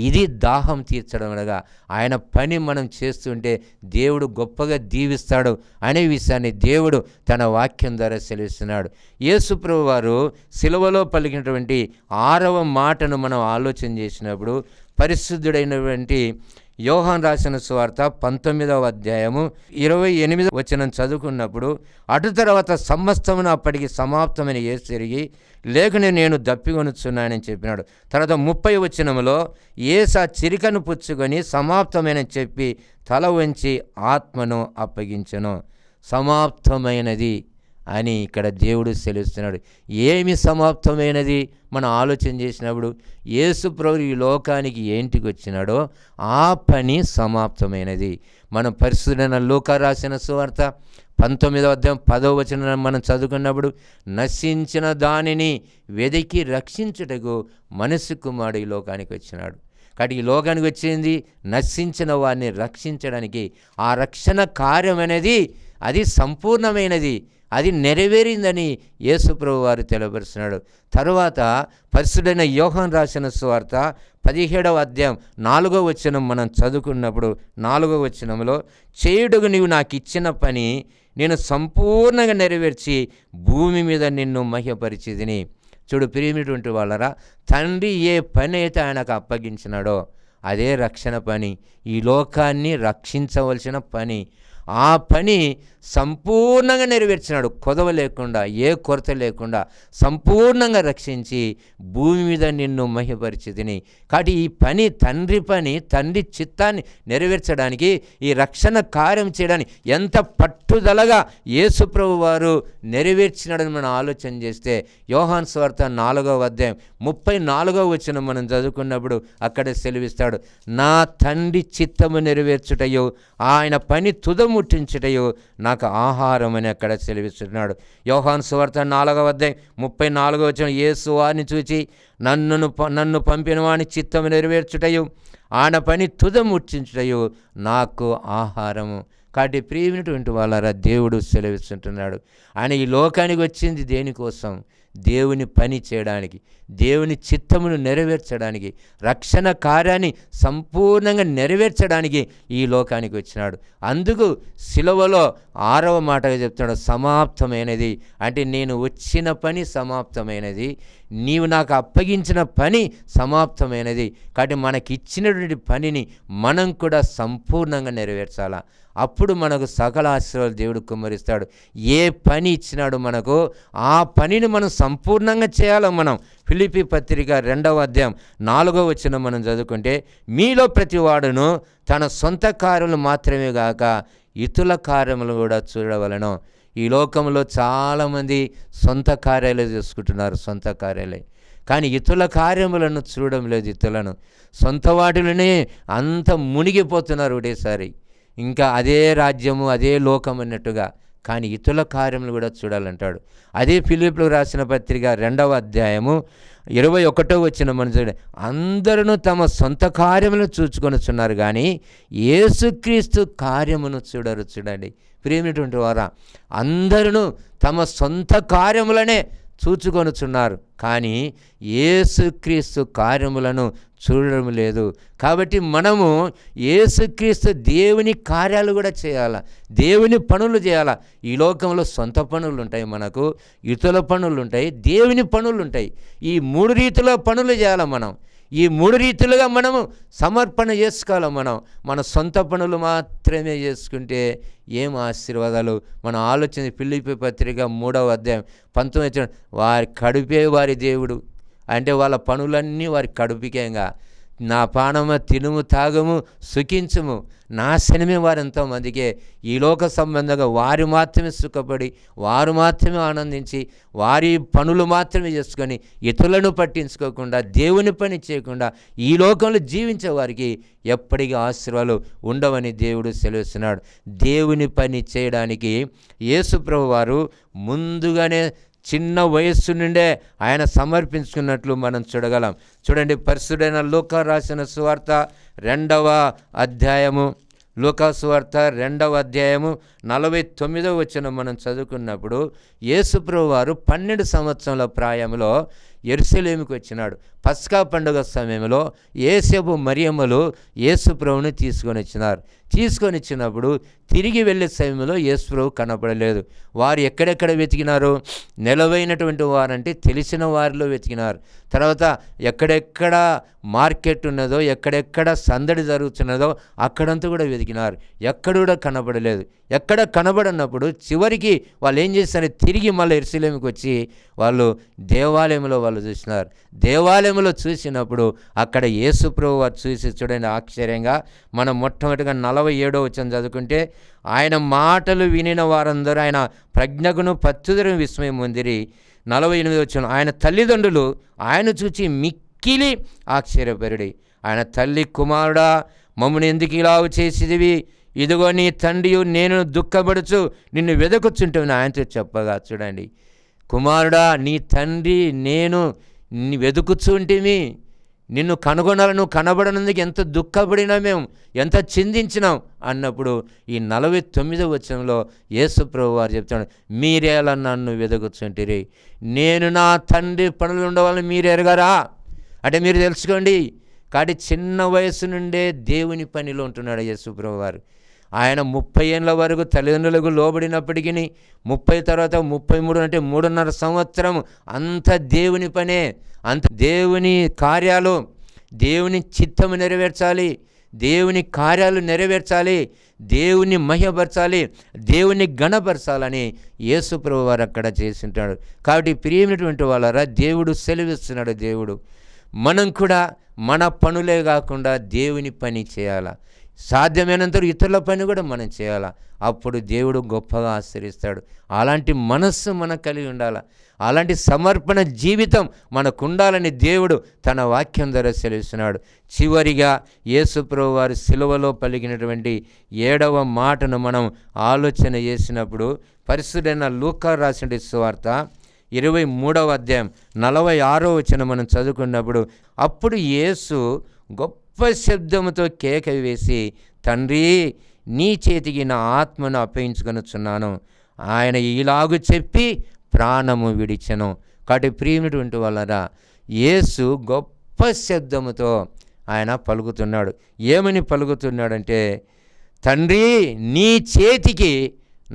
ఇది దాహం తీర్చడం అనగా ఆయన పని మనం చేస్తుంటే దేవుడు గొప్పగా దీవిస్తాడు అనే విషయాన్ని దేవుడు తన వాక్యం ద్వారా సెలవిస్తున్నాడు. యేసుప్రభు వారు సిలువలో పలికినటువంటి 6వ మాటను మనం ఆలోచన చేసినప్పుడు, పరిశుద్ధుడైనటువంటి యోహాను రాసిన సువార్త 19వ అధ్యాయము 28వ వచనం చదువుకున్నప్పుడు, అటు తర్వాత సమస్తమును అప్పటికి సమాప్తమైన యేసు తిరిగి లేఖని నేను దప్పికొనుచున్నానని చెప్పినాడు. తర్వాత 30వ వచనములో యేసు ఆ చిరికను పుచ్చుకొని సమాప్తమైన చెప్పి తల వంచి ఆత్మను అప్పగించెను. సమాప్తమైనది అని ఇక్కడ దేవుడు సెలవిస్తున్నాడు. ఏమి సమాప్తమైనది మనం ఆలోచన చేసినప్పుడు, యేసు ప్రభువు ఈ లోకానికి ఏంటికి వచ్చినాడో ఆ పని సమాప్తమైనది. మనం పరిశుద్ధుడైన లూకా రాసిన సువార్త 19వ అధ్యాయం 10వ వచనం మనం చదువుకున్నప్పుడు, నశించిన దానిని వెదికి రక్షించుటకు మనుష్య కుమారుడు ఈ లోకానికి వచ్చినాడు. కాబట్టి ఈ లోకానికి వచ్చింది నశించిన వారిని రక్షించడానికి. ఆ రక్షణ కార్యం అనేది అది సంపూర్ణమైనది, అది నెరవేరిందని యేసుప్రభు వారు తెలియపరుస్తున్నాడు. తరువాత పరిశుద్ధైన యోహాను రాసిన సువార్త 17వ అధ్యాయం 4వ వచనం మనం చదువుకున్నప్పుడు 4వ వచనంలో, చేయుటకు నీవు నాకు ఇచ్చిన పని నేను సంపూర్ణంగా నెరవేర్చి భూమి మీద నిన్ను మహిమపరిచితిని. చూడు ప్రియమైనటువంటి వాళ్ళరా, తండ్రి ఏ పని అయితే ఆయనకు అప్పగించినాడో అదే రక్షణ పని, ఈ లోకాన్ని రక్షించవలసిన పని. ఆ పని సంపూర్ణంగా నెరవేర్చినాడు. కొదవ లేకుండా, ఏ కొరత లేకుండా సంపూర్ణంగా రక్షించి భూమి మీద నిన్ను మహిమపరిచితిని. కాబట్టి ఈ పని, తండ్రి చిత్తాన్ని నెరవేర్చడానికి, ఈ రక్షణ కార్యం చేయడానికి ఎంత పట్టుదలగా యేసుప్రభు వారు నెరవేర్చినాడని మనం ఆలోచన చేస్తే, యోహాను సువార్త 4వ అధ్యాయం 34వ వచనం మనం చదువుకున్నప్పుడు అక్కడే సెలవిస్తాడు, నా తండ్రి చిత్తము నెరవేర్చుటయో ఆయన పని తుదముట్టించుటయో నాకు ఆహారం అని అక్కడ సెలవిస్తున్నాడు. యోహాను సువార్త 4వ అధ్యాయం 34వ వచనం, యేసు వారిని చూచి నన్ను పంపిన వాని చిత్తము నెరవేర్చుటయో ఆయన పని తుదముట్టించుటయో నాకు ఆహారము. కాబట్టి ప్రియమైనటువంటి వాళ్ళారా, దేవుడు సెలవిస్తుంటున్నాడు, ఆయన ఈ లోకానికి వచ్చింది దేనికోసం? దేవుని పని చేయడానికి, దేవుని చిత్తమును నెరవేర్చడానికి, రక్షణ కార్యాన్ని సంపూర్ణంగా నెరవేర్చడానికి ఈ లోకానికి వచ్చినాడు. అందుకు సిలువలో 6వ మాటగా చెప్తున్నాడు, సమాప్తమైనది. అంటే నేను వచ్చిన పని సమాప్తమైనది, నీవు నాకు అప్పగించిన పని సమాప్తమైనది. కాబట్టి మనకిచ్చినటువంటి పనిని మనం కూడా సంపూర్ణంగా నెరవేర్చాలా. అప్పుడు మనకు సకల ఆశీర్వాదాలు దేవుడు కుమ్మరిస్తాడు. ఏ పని ఇచ్చినాడు మనకు, ఆ పనిని మనం సంపూర్ణంగా చేయాలి. మనం ఫిలిప్పీ పత్రిక 2వ అధ్యాయం 4వ వచనం మనం చదువుకుంటే, మీలో ప్రతి వాడును తన సొంత కార్యములు మాత్రమే గాక ఇతరుల కార్యములు కూడా చూడవలెను. ఈ లోకంలో చాలామంది సొంత కార్యాలే చేసుకుంటున్నారు, సొంత కార్యాలే, కానీ ఇతరుల కార్యములను చూడడం లేదు. ఇతరులను సొంత వాటిలోనే అంత మునిగిపోతున్నారు ఒకటేసారి. ఇంకా అదే రాజ్యము, అదే లోకం అన్నట్టుగా. కానీ ఇతరుల కార్యములు కూడా చూడాలంటాడు. అదే ఫిలిప్పీయులకు రాసిన పత్రిక 2వ అధ్యాయము 21వ వచనం మనం చూడండి, అందరూ తమ సొంత కార్యములను చూచుకొనుచున్నారు కానీ యేసుక్రీస్తు కార్యమును చూడరు. చూడండి ప్రియమైనటువంటి వారా, అందరూ తమ సొంత కార్యములనే చూచుకొనుచున్నారు కానీ యేసుక్రీస్తు కార్యములను చూడడం లేదు. కాబట్టి మనము యేసుక్రీస్తు దేవుని కార్యాలు కూడా చేయాలా, దేవుని పనులు చేయాలా. ఈ లోకంలో సొంత పనులు ఉంటాయి, మనకు ఇతరుల పనులు ఉంటాయి, దేవుని పనులు ఉంటాయి. ఈ 3 రీతిలో పనులు చేయాలి. మనం ఈ 3 రీతిలుగా మనము సమర్పణ చేసుకోవాలి. మన సొంత పనులు మాత్రమే చేసుకుంటే ఏం ఆశీర్వాదాలు. మనం ఆలోచన ఫిలిప్పీ పత్రిక 3వ అధ్యాయం 19 వారి కడుపే వారి దేవుడు అంటే వాళ్ళ పనులన్నీ వారి కడుపుకేగా. నా పానమ తినుము తాగము సుఖించుము నాశనమే వారెంతో మందికే. ఈ లోక సంబంధంగా వారు మాత్రమే సుఖపడి, వారు మాత్రమే ఆనందించి, వారి పనులు మాత్రమే చేసుకొని ఇతరులను పట్టించుకోకుండా, దేవుని పని చేయకుండా ఈ లోకంలో జీవించే వారికి ఎప్పటికీ ఆశీర్వాదాలు ఉండవని దేవుడు సెలవిస్తున్నాడు. దేవుని పని చేయడానికి యేసుప్రభు వారు ముందుగానే చిన్న వయస్సు నుండే ఆయన సమర్పించుకున్నట్లు మనం చూడగలం. చూడండి, పరిశుద్ధైన లూకా రాసిన సువార్త 2వ అధ్యాయము, లూకా సువార్త 2వ అధ్యాయము 49వ వచనం మనం చదువుకున్నప్పుడు, యేసుప్రభు వారు 12 సంవత్సరాల ప్రాయంలో యెరూషలేముకు వచ్చినాడు. పస్కా పండుగ సమయంలో యేసేపు మరియమ్మలు యేసుప్రభుని తీసుకొని వచ్చినప్పుడు తిరిగి వెళ్ళే సమయంలో యేసుప్రభు కనపడలేదు. వారు ఎక్కడెక్కడ వెతికినారు? నిలవైనటువంటి వారంటే తెలిసిన వారిలో వెతికినారు. తర్వాత ఎక్కడెక్కడ మార్కెట్ ఉన్నదో, ఎక్కడెక్కడ సందడి జరుగుతున్నదో అక్కడంతా కూడా వెతికినారు. ఎక్కడ కూడా కనపడలేదు. ఎక్కడ కనబడినప్పుడు చివరికి వాళ్ళు ఏం చేశారు? తిరిగి మళ్ళీ యెరూషలేముకి వచ్చి వాళ్ళు దేవాలయంలో చూసినారు. దేవాలయంలో చూసినప్పుడు అక్కడ యేసుప్రభు వారు చూసి చూడండి ఆశ్చర్యంగా, మనం మొట్టమొదటిగా 47వ వచనం చదువుకుంటే, ఆయన మాటలు వినిన వారందరూ ఆయన ప్రజ్ఞకును పత్తుదరను విస్మయం పొందిరి. 48వ వచనం, ఆయన తల్లిదండ్రులు ఆయన చూచి మిక్కిలి ఆశ్చర్యపరుడి. ఆయన తల్లి, కుమారుడా మమ్మల్ని ఎందుకు ఇలా చేసిదివి? ఇదిగో నీ తండ్రియు నేను దుఃఖపడుచు నిన్ను వెదకుచుంటామని ఆయనతో చెప్పగా, చూడండి, కుమారుడా నీ తండ్రి నేను వెతుకుచుంటిమి, నిన్ను కనుగొనాలను కనబడనందుకు ఎంత దుఃఖపడినా మేము, ఎంత చిందించినాం అన్నప్పుడు ఈ 49వ వచనంలో యేసుప్రభు వారు చెప్తున్నాడు, మీరేలా నన్ను వెతుకుచుంటిరి? నేను నా తండ్రి పనులు ఉండవాలని మీరు ఎరగరా? అంటే మీరు తెలుసుకోండి. కాబట్టి చిన్న వయసు నుండే దేవుని పనిలో ఉంటున్నాడు యేసుప్రభు వారు. ఆయన 30 ఏళ్ళ వరకు తల్లిదండ్రులకు లోబడినప్పటికీ 30 తర్వాత 33 అంటే 3.5 సంవత్సరం అంత దేవుని పనే, అంత దేవుని కార్యాలు, దేవుని చిత్తము నెరవేర్చాలి, దేవుని కార్యాలు నెరవేర్చాలి, దేవుని మహిమపరచాలి, దేవుని ఘనపరచాలని యేసు ప్రభువు వారు అక్కడ చేసింటాడు. కాబట్టి ప్రియమైనటువంటి వాళ్ళారా, దేవుడు సెలవిస్తున్నాడు. దేవుడు మనం కూడా మన పనులే కాకుండా దేవుని పని చేయాలా, సాధ్యమైనంత ఇతరుల పని కూడా మనం చేయాలా. అప్పుడు దేవుడు గొప్పగా ఆశీర్వదిస్తాడు. అలాంటి మనస్సు మనకు కలిగి ఉండాలి, అలాంటి సమర్పణ జీవితం మనకు ఉండాలని దేవుడు తన వాక్యం ద్వారా సెలవిస్తున్నాడు. చివరిగా యేసు ప్రభువు వారు సిలువలో పలికినటువంటి 7వ మాటను మనం ఆలోచన చేసినప్పుడు, పరిశుద్ధైన లూకా రాసిన సువార్త 23వ అధ్యాయం 46వ వచనం మనం చదువుకున్నప్పుడు, అప్పుడు యేసు గొప్ప శబ్దముతో కేక వేసి, తండ్రి, నీ చేతికి నా ఆత్మను అప్పగించుకొనుచున్నాను. ఆయన ఇలాగు చెప్పి ప్రాణము విడిచెను. కాబట్టి ప్రియమైనటువంటి వాళ్ళరా, యేసు గొప్ప శబ్దముతో ఆయన పలుకుతున్నాడు. ఏమని పలుకుతున్నాడంటే, తండ్రి, నీ చేతికి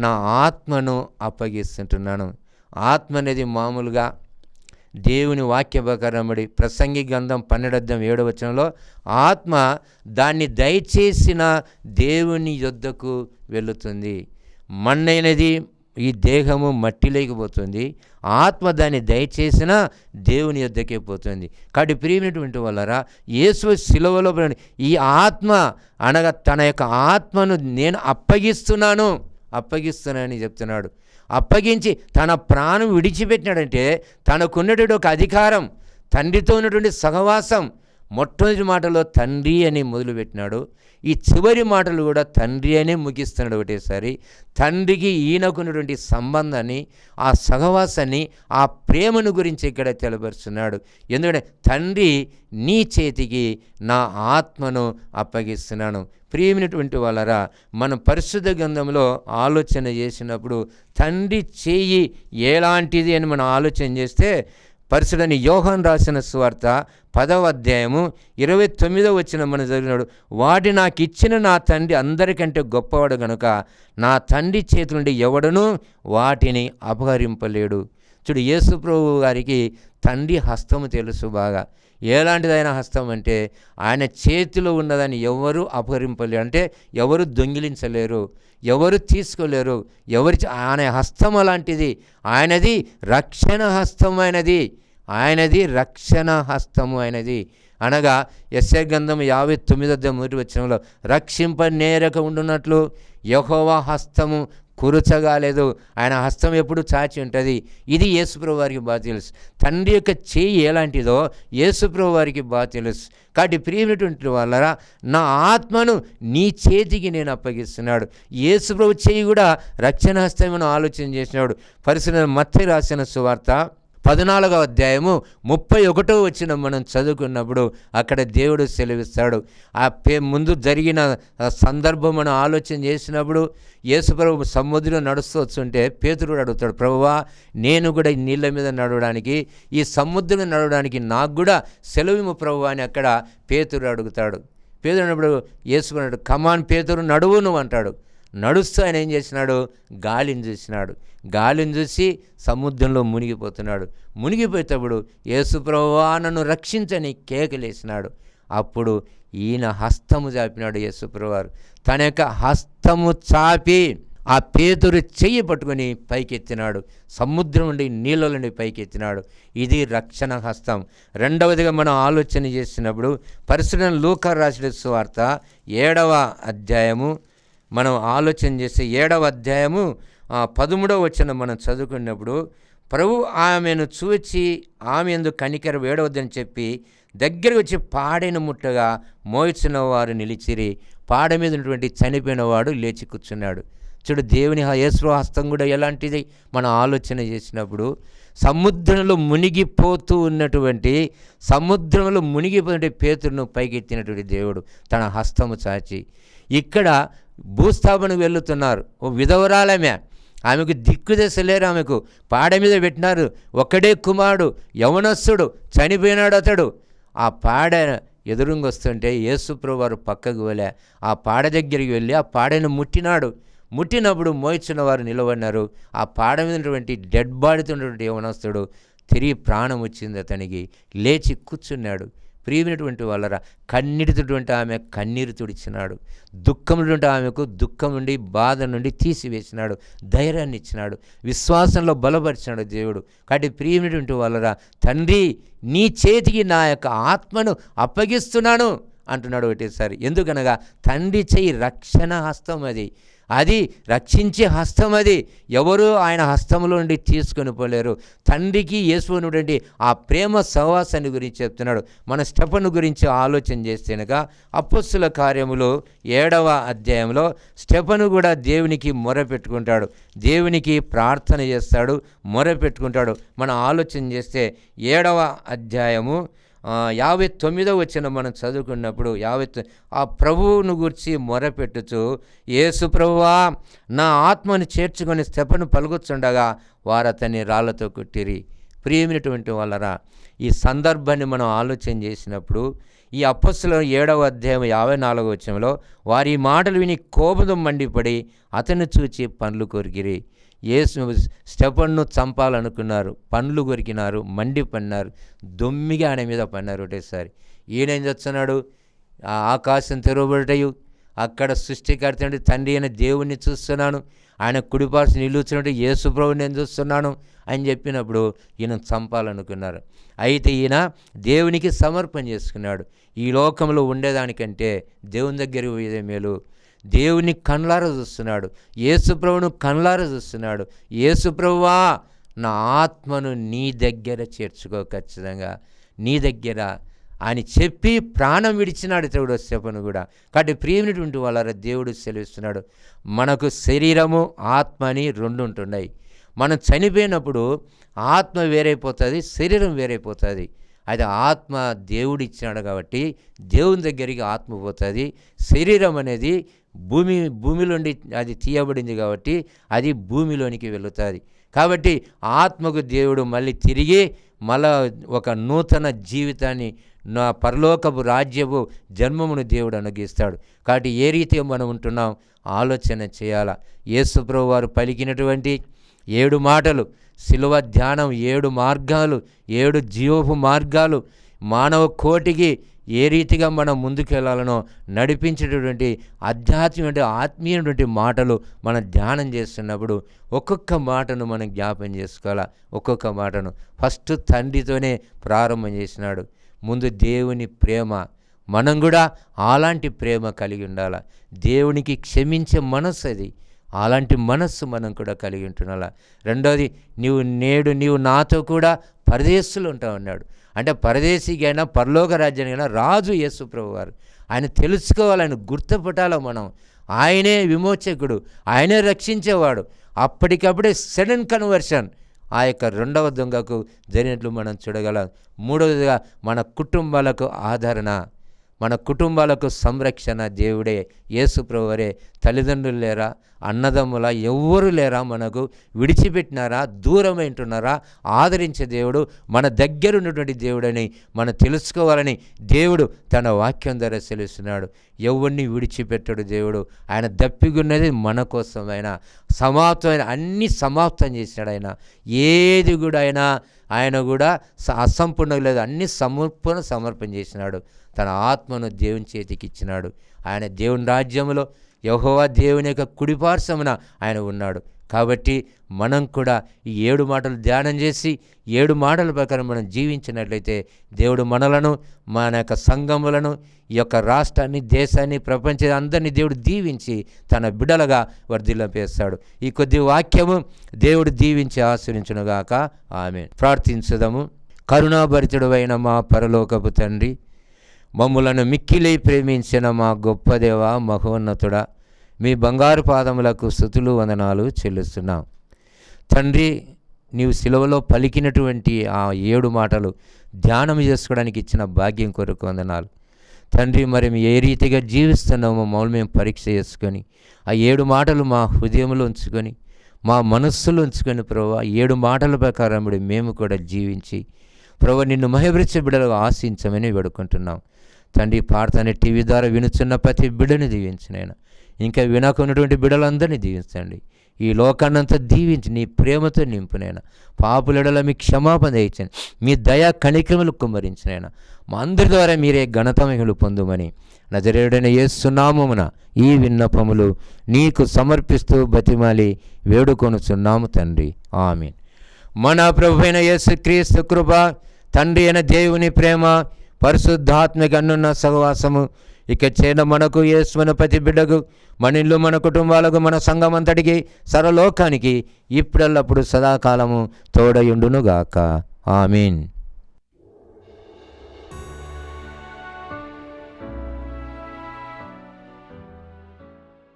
నా ఆత్మను అప్పగిస్తుంటున్నాను. ఆత్మ అనేది మామూలుగా దేవుని వాక్య ప్రకారమడి ప్రసంగి గ్రంథం 12:7 వచనంలో, ఆత్మ దాన్ని దయచేసిన దేవుని యొద్దకు వెళుతుంది. మన్నైనది ఈ దేహము మట్టిలోకి పోతుంది, ఆత్మ దాన్ని దయచేసిన దేవుని యొద్దకే పోతుంది. కాబట్టి ప్రియమైనటువంటి వాళ్ళరా, యేసు సిలువలో ఈ ఆత్మ అనగా తన యొక్క ఆత్మను నేను అప్పగిస్తున్నానని చెప్తున్నాడు. అప్పగించి తన ప్రాణం విడిచిపెట్టినాడంటే తనకున్నటువంటి ఒక అధికారం, తండ్రితో ఉన్నటువంటి సహవాసం. మొట్టమొదటి మాటలో తండ్రి అని మొదలుపెట్టినాడు, ఈ చివరి మాటలు కూడా తండ్రి అనే ముగిస్తున్నాడు ఒకటేసారి. తండ్రికి ఈయనకున్నటువంటి సంబంధాన్ని, ఆ సహవాసాన్ని, ఆ ప్రేమను గురించి ఇక్కడ తెలపరుస్తున్నాడు. ఎందుకంటే తండ్రి, నీ చేతికి నా ఆత్మను అప్పగిస్తున్నాను. ప్రియమైనటువంటి వాళ్ళరా, మనం పరిశుద్ధ గ్రంథంలో ఆలోచన చేసినప్పుడు తండ్రి చేయి ఎలాంటిది అని మనం ఆలోచన చేస్తే, పరిశుద్ధని యోహాను రాసిన సువార్త 10వ అధ్యాయము 29వ వచనం మనం చదివినాడు, వాటి నాకు ఇచ్చిన నా తండ్రి అందరికంటే గొప్పవాడు గనుక నా తండ్రి చేతి నుండి ఎవడనూ వాటిని అపహరింపలేడు. చూడు, యేసు ప్రభువు గారికి తండ్రి హస్తము తెలుసు బాగా. ఎలాంటిదైన హస్తం అంటే, ఆయన చేతిలో ఉన్నదాన్ని ఎవరు అపహరింపలేరు, అంటే ఎవరు దొంగిలించలేరు, ఎవరు తీసుకోలేరు. ఆయన హస్తం అలాంటిది. ఆయనది రక్షణ హస్తమైనది, ఆయనది రక్షణ హస్తము అయినది. అనగా యెషయా గ్రంథం 59:1 వచనంలో, రక్షింప నేరక ఉండునట్లు యెహోవా హస్తము కురుచగాలేదు, ఆయన హస్తం ఎప్పుడు చాచి ఉంటుంది. ఇది యేసుప్రభు వారికి బాగా తెలుసు. తండ్రి యొక్క చేయి ఎలాంటిదో యేసుప్రభు వారికి బాగా తెలుసు. కాబట్టి ప్రియమైనటువంటి వాళ్ళరా, నా ఆత్మను నీ చేతికి నేను అప్పగిస్తున్నాడు. యేసుప్రభు చేయి కూడా రక్షణ హస్తమని ఆలోచన చేసినాడు. పరిశుద్ధ మత్తయి రాసిన సువార్త 14వ అధ్యాయము 31వ వచనం మనం చదువుకున్నప్పుడు అక్కడ దేవుడు సెలవిస్తాడు. ఆ ముందు జరిగిన సందర్భం మనం ఆలోచన చేసినప్పుడు, యేసుప్రభు సముద్రం నడుస్తూ వస్తుంటే పేతురు అడుగుతాడు, ప్రభువా, నేను కూడా ఈ నీళ్ళ మీద నడవడానికి, ఈ సముద్రం నడవడానికి నాకు కూడా సెలవిము ప్రభువా అని అక్కడ పేతురు అడుగుతాడు. పేతురు అన్నప్పుడు యేసు అన్నాడు, కమాన్ పేతురు, నడువు నువ్వు అంటాడు. నడుస్తూ ఆయన ఏం చేసినాడు, గాలిని చూసినాడు. గాలిని చూసి సముద్రంలో మునిగిపోతున్నాడు. మునిగిపోయేటప్పుడు యేసు ప్రభువా నన్ను రక్షించని కేకలేసినాడు. అప్పుడు ఈయన హస్తము చాపినాడు యేసు ప్రభువారు. తన యొక్క హస్తము చాపి ఆ పేతురు చెయ్యి పట్టుకొని పైకెత్తినాడు. సముద్రం నుండి నీళ్ళ నుండి పైకెత్తినాడు. ఇది రక్షణ హస్తం. రెండవదిగా మనం ఆలోచన చేసినప్పుడు, పరిశుద్ధ లూకా రాసిన సువార్త 7వ అధ్యాయము మనం ఆలోచన చేస్తే 7వ అధ్యాయము 13వ వచనం మనం చదువుకున్నప్పుడు, ప్రభు ఆమెను చూచి ఆమె యందు కనికర వేడవద్దని చెప్పి దగ్గరకు వచ్చి పాడెను ముట్టగా మోయిచున్న వారు నిలిచిరి. పాడ మీద ఉన్నటువంటి చనిపోయిన వాడు లేచి కూర్చున్నాడు. చూడు, దేవుని యేసు హస్తం కూడా ఎలాంటిది మనం ఆలోచన చేసినప్పుడు, సముద్రంలో మునిగిపోతూ ఉన్నటువంటి పేతురును పైకెత్తినటువంటి దేవుడు తన హస్తము చాచి. ఇక్కడ భూస్థాపనకు వెళుతున్నారు. ఓ విధవరాలమే, ఆమెకు దిక్కుదశ లేరు, ఆమెకు పాడ మీద పెట్టినారు. ఒక్కడే కుమారుడు, యవనస్తుడు, చనిపోయినాడు అతడు. ఆ పాడ ఎదురుంగొస్తుంటే యేసుప్రభు వారు పక్కకు వెళ్ళా, ఆ పాడ దగ్గరికి వెళ్ళి ఆ పాడను ముట్టినాడు. ముట్టినప్పుడు మోయిచున్న వారు నిలబడినారు. ఆ పాడ మీద ఉన్నటువంటి డెడ్ బాడీతో ఉన్నటువంటి యవనస్తుడు తిరిగి ప్రాణం వచ్చింది అతనికి, లేచి కూర్చున్నాడు. ప్రియమైనటువంటి వాళ్ళరా, కన్నీటితోటి ఆమె కన్నీరు తుడిచినాడు. దుఃఖముటువంటి ఆమెకు దుఃఖం నుండి, బాధ నుండి తీసివేసినాడు. ధైర్యాన్ని ఇచ్చినాడు, విశ్వాసంలో బలపరిచినాడు దేవుడు. కాబట్టి ప్రియమైనటువంటి వాళ్ళరా, తండ్రి నీ చేతికి నా యొక్క ఆత్మను అప్పగిస్తున్నాను అంటున్నాడు ఒకటేసారి. ఎందుకనగా తండ్రి చెయ్యి రక్షణ హస్తం, అది రక్షించే హస్తం. అది ఎవరు ఆయన హస్తంలో నుండి తీసుకొని పోలేరు. తండ్రికి యేసునుడండి ఆ ప్రేమ సహవాసాన్ని గురించి చెప్తున్నాడు. మన స్టెఫను గురించి ఆలోచన చేస్తేనగా అపొస్తలుల కార్యములు 7వ అధ్యాయంలో స్టెఫను కూడా దేవునికి మొరపెట్టుకుంటాడు, దేవునికి ప్రార్థన చేస్తాడు, మొరపెట్టుకుంటాడు. మనం ఆలోచన చేస్తే 7వ అధ్యాయము 59వ వచనం మనం చదువుకున్నప్పుడు ఆ ప్రభువును గురించి మొరపెట్టుచు, యేసు ప్రభువా నా ఆత్మను చేర్చుకొని స్టెఫను పలుకుచుండగా వారు అతన్ని రాళ్లతో కొట్టిరి. ప్రియమైనటువంటి వాళ్ళరా, ఈ సందర్భాన్ని మనం ఆలోచన చేసినప్పుడు ఈ అపొస్తలుల 7వ అధ్యాయం 54వ వచనంలో వారి మాటలు విని కోపం మండిపడి అతన్ని చూచి పండ్లు కొరికిరి. స్టెఫన్ను చంపాలనుకున్నారు, పండ్లు కొరికినారు, మండిపడినారు, దొమ్మిగా ఆయన మీద పడినారు ఒకటేసారి. ఈయనేం చేస్తున్నాడు? ఆకాశం తెరవబడటయు, అక్కడ సృష్టికర్త తండ్రి అయిన దేవుణ్ణి చూస్తున్నాను, ఆయన కుడిపార్శ్వ నిలుచున్నట్టు యేసు ప్రభువుని నేను చూస్తున్నాను అని చెప్పినప్పుడు ఈయన చంపాలనుకున్నారు. అయితే ఈయన దేవునికి సమర్పణ చేసుకున్నాడు. ఈ లోకంలో ఉండేదానికంటే దేవుని దగ్గరికి పోయేదే మేలు. దేవుని కళ్ళారా చూస్తున్నాడు, యేసుప్రభును కళ్ళారా చూస్తున్నాడు. యేసుప్రభువా నా ఆత్మను నీ దగ్గర చేర్చుకో, ఖచ్చితంగా నీ దగ్గర అని చెప్పి ప్రాణం విడిచినాడు దేవుడు స్టెఫను కూడా. కాబట్టి ప్రియమైనటువంటి వాళ్ళ దేవుడు సెలవిస్తున్నాడు, మనకు శరీరము ఆత్మ అని 2 ఉంటున్నాయి. మనం చనిపోయినప్పుడు ఆత్మ వేరైపోతుంది, శరీరం వేరైపోతుంది. అది ఆత్మ దేవుడు ఇచ్చినాడు కాబట్టి దేవుని దగ్గరికి ఆత్మ పోతుంది. శరీరం అనేది భూమిలోండి అది తీయబడింది కాబట్టి అది భూమిలోనికి వెళుతుంది. కాబట్టి ఆత్మకు దేవుడు మళ్ళీ తిరిగి ఒక నూతన జీవితాన్ని, నా పరలోకపు రాజ్యపు జన్మమును దేవుడు అనుగ్రహిస్తాడు. కాబట్టి ఏ రీతిగా మనం ఉంటున్నాం ఆలోచన చేయాలా. యేసుప్రభు వారు పలికినటువంటి 7 మాటలు, శిలువ ధ్యానం, 7 మార్గాలు, 7 జీవపు మార్గాలు, మానవ కోటికి ఏ రీతిగా మనం ముందుకెళ్లాలనో నడిపించేటటువంటి ఆత్మీయటువంటి మాటలు మనం ధ్యానం చేస్తున్నప్పుడు ఒక్కొక్క మాటను మనం జ్ఞాపం చేసుకోవాలా. ఒక్కొక్క మాటను ఫస్ట్ తండ్రితోనే ప్రారంభం చేసినాడు. ముందు దేవుని ప్రేమ, మనం కూడా అలాంటి ప్రేమ కలిగి ఉండాలా. దేవునికి క్షమించే మనస్సు అది, అలాంటి మనస్సు మనం కూడా కలిగి ఉంటున్నాలా. రెండోది, నీవు నాతో కూడా పరదేశులు ఉంటావు అన్నాడు. అంటే పరదేశికైనా పరలోక రాజ్యానికైనా రాజు యేసు ప్రభు వారు. ఆయన తెలుసుకోవాలి, ఆయన గుర్తుపట్టాలో మనం. ఆయనే విమోచకుడు, ఆయనే రక్షించేవాడు. అప్పటికప్పుడే సడన్ కన్వర్షన్ ఆ యొక్క 2వ దొంగకు జరిగినట్లు మనం చూడగలం. మూడవదిగా మన కుటుంబాలకు ఆదరణ, మన కుటుంబాలకు సంరక్షణ దేవుడే, యేసు ప్రభువరే. తల్లిదండ్రులు లేరా, అన్నదమ్ముల ఎవ్వరు లేరా, మనకు విడిచిపెట్టినారా, దూరమై ఉంటున్నారా? ఆదరించే దేవుడు, మన దగ్గర ఉన్నటువంటి దేవుడని మనం తెలుసుకోవాలని దేవుడు తన వాక్యం ద్వారా సెలవిస్తున్నాడు. ఎవరిని విడిచిపెట్టడు దేవుడు. ఆయన దప్పిగున్నది మన కోసం. సమాప్తమైన అన్ని సమాప్తం చేసినాడు ఆయన. ఏది కూడా ఆయన కూడా అసంపూర్ణ లేదు, అన్ని సమర్పణ చేసినాడు. తన ఆత్మను దేవుని చేతికి ఇచ్చినాడు. ఆయన దేవుని రాజ్యంలో యెహోవా దేవుని యొక్క కుడిపార్శ్వమున ఆయన ఉన్నాడు. కాబట్టి మనం కూడా ఈ 7 మాటలు ధ్యానం చేసి 7 మాటల ప్రకారం మనం జీవించినట్లయితే దేవుడు మనలను, మన యొక్క సంఘములను, ఈ యొక్క రాష్ట్రాన్ని, దేశాన్ని, ప్రపంచాన్ని అందరినీ దేవుడు దీవించి తన బిడ్డలుగా వర్ధిల్లింపజేస్తాడు. ఈ కొద్ది వాక్యము దేవుడు దీవించి ఆశీర్వదించునుగాక. ఆమేన్. ప్రార్థించుదాము. కరుణాభరితుడైన మా పరలోకపు తండ్రి, మమ్ములను మిక్కిలై ప్రేమించిన మా గొప్ప దేవ, మహోన్నతుడా, మీ బంగారు పాదములకు స్తుతులు వందనాలు చెల్లిస్తున్నాం తండ్రి. నీవు శిలువలో పలికినటువంటి ఆ 7 మాటలు ధ్యానం చేసుకోవడానికి ఇచ్చిన భాగ్యం కొరకు వందనాలు తండ్రి. మరి మేము ఏ రీతిగా జీవిస్తున్నామో మమ్మల్ని మేము పరీక్ష చేసుకొని ఆ 7 మాటలు మా హృదయంలో ఉంచుకొని, మా మనస్సులో ఉంచుకొని ప్రభువా, 7 మాటల ప్రకారం మేము కూడా జీవించి ప్రభువా నిన్ను మహిమపరిచే బిడ్డలుగా ఆశించమని వేడుకుంటున్నాం తండ్రి. ప్రార్థన టీవీ ద్వారా వినుచున్న ప్రతి బిడ్డని దీవించినైనా, ఇంకా వినకున్నటువంటి బిడ్డలందరినీ దీవించండి. ఈ లోకాన్నంతా దీవించి నీ ప్రేమతో నింపునైనా, పాపులెడల మీ క్షమాపణ దయచండి, మీ దయా కణిక్రములు కుమ్మరించినైనా, మా అందరి ద్వారా మీరే ఘనత మహిమలు పొందుమని నజరేయుడైన యేసు నామమున ఈ విన్నపములు నీకు సమర్పిస్తూ బతిమాలి వేడుకొనుచున్నాము తండ్రి. ఆమేన్. మన ప్రభువైన యేసుక్రీస్తు కృప, తండ్రి అయిన దేవుని ప్రేమ, పరిశుద్ధాత్మక అన్నున్న సహవాసము ఇక చేన మనకు, యేసువన ప్రతి బిడ్డకు, మన ఇల్లు, మన కుటుంబాలకు, మన సంఘమంతటికి, సర్వలోకానికి ఇప్పుడెల్లప్పుడు సదాకాలము తోడయుండునుగాక. ఆమీన్.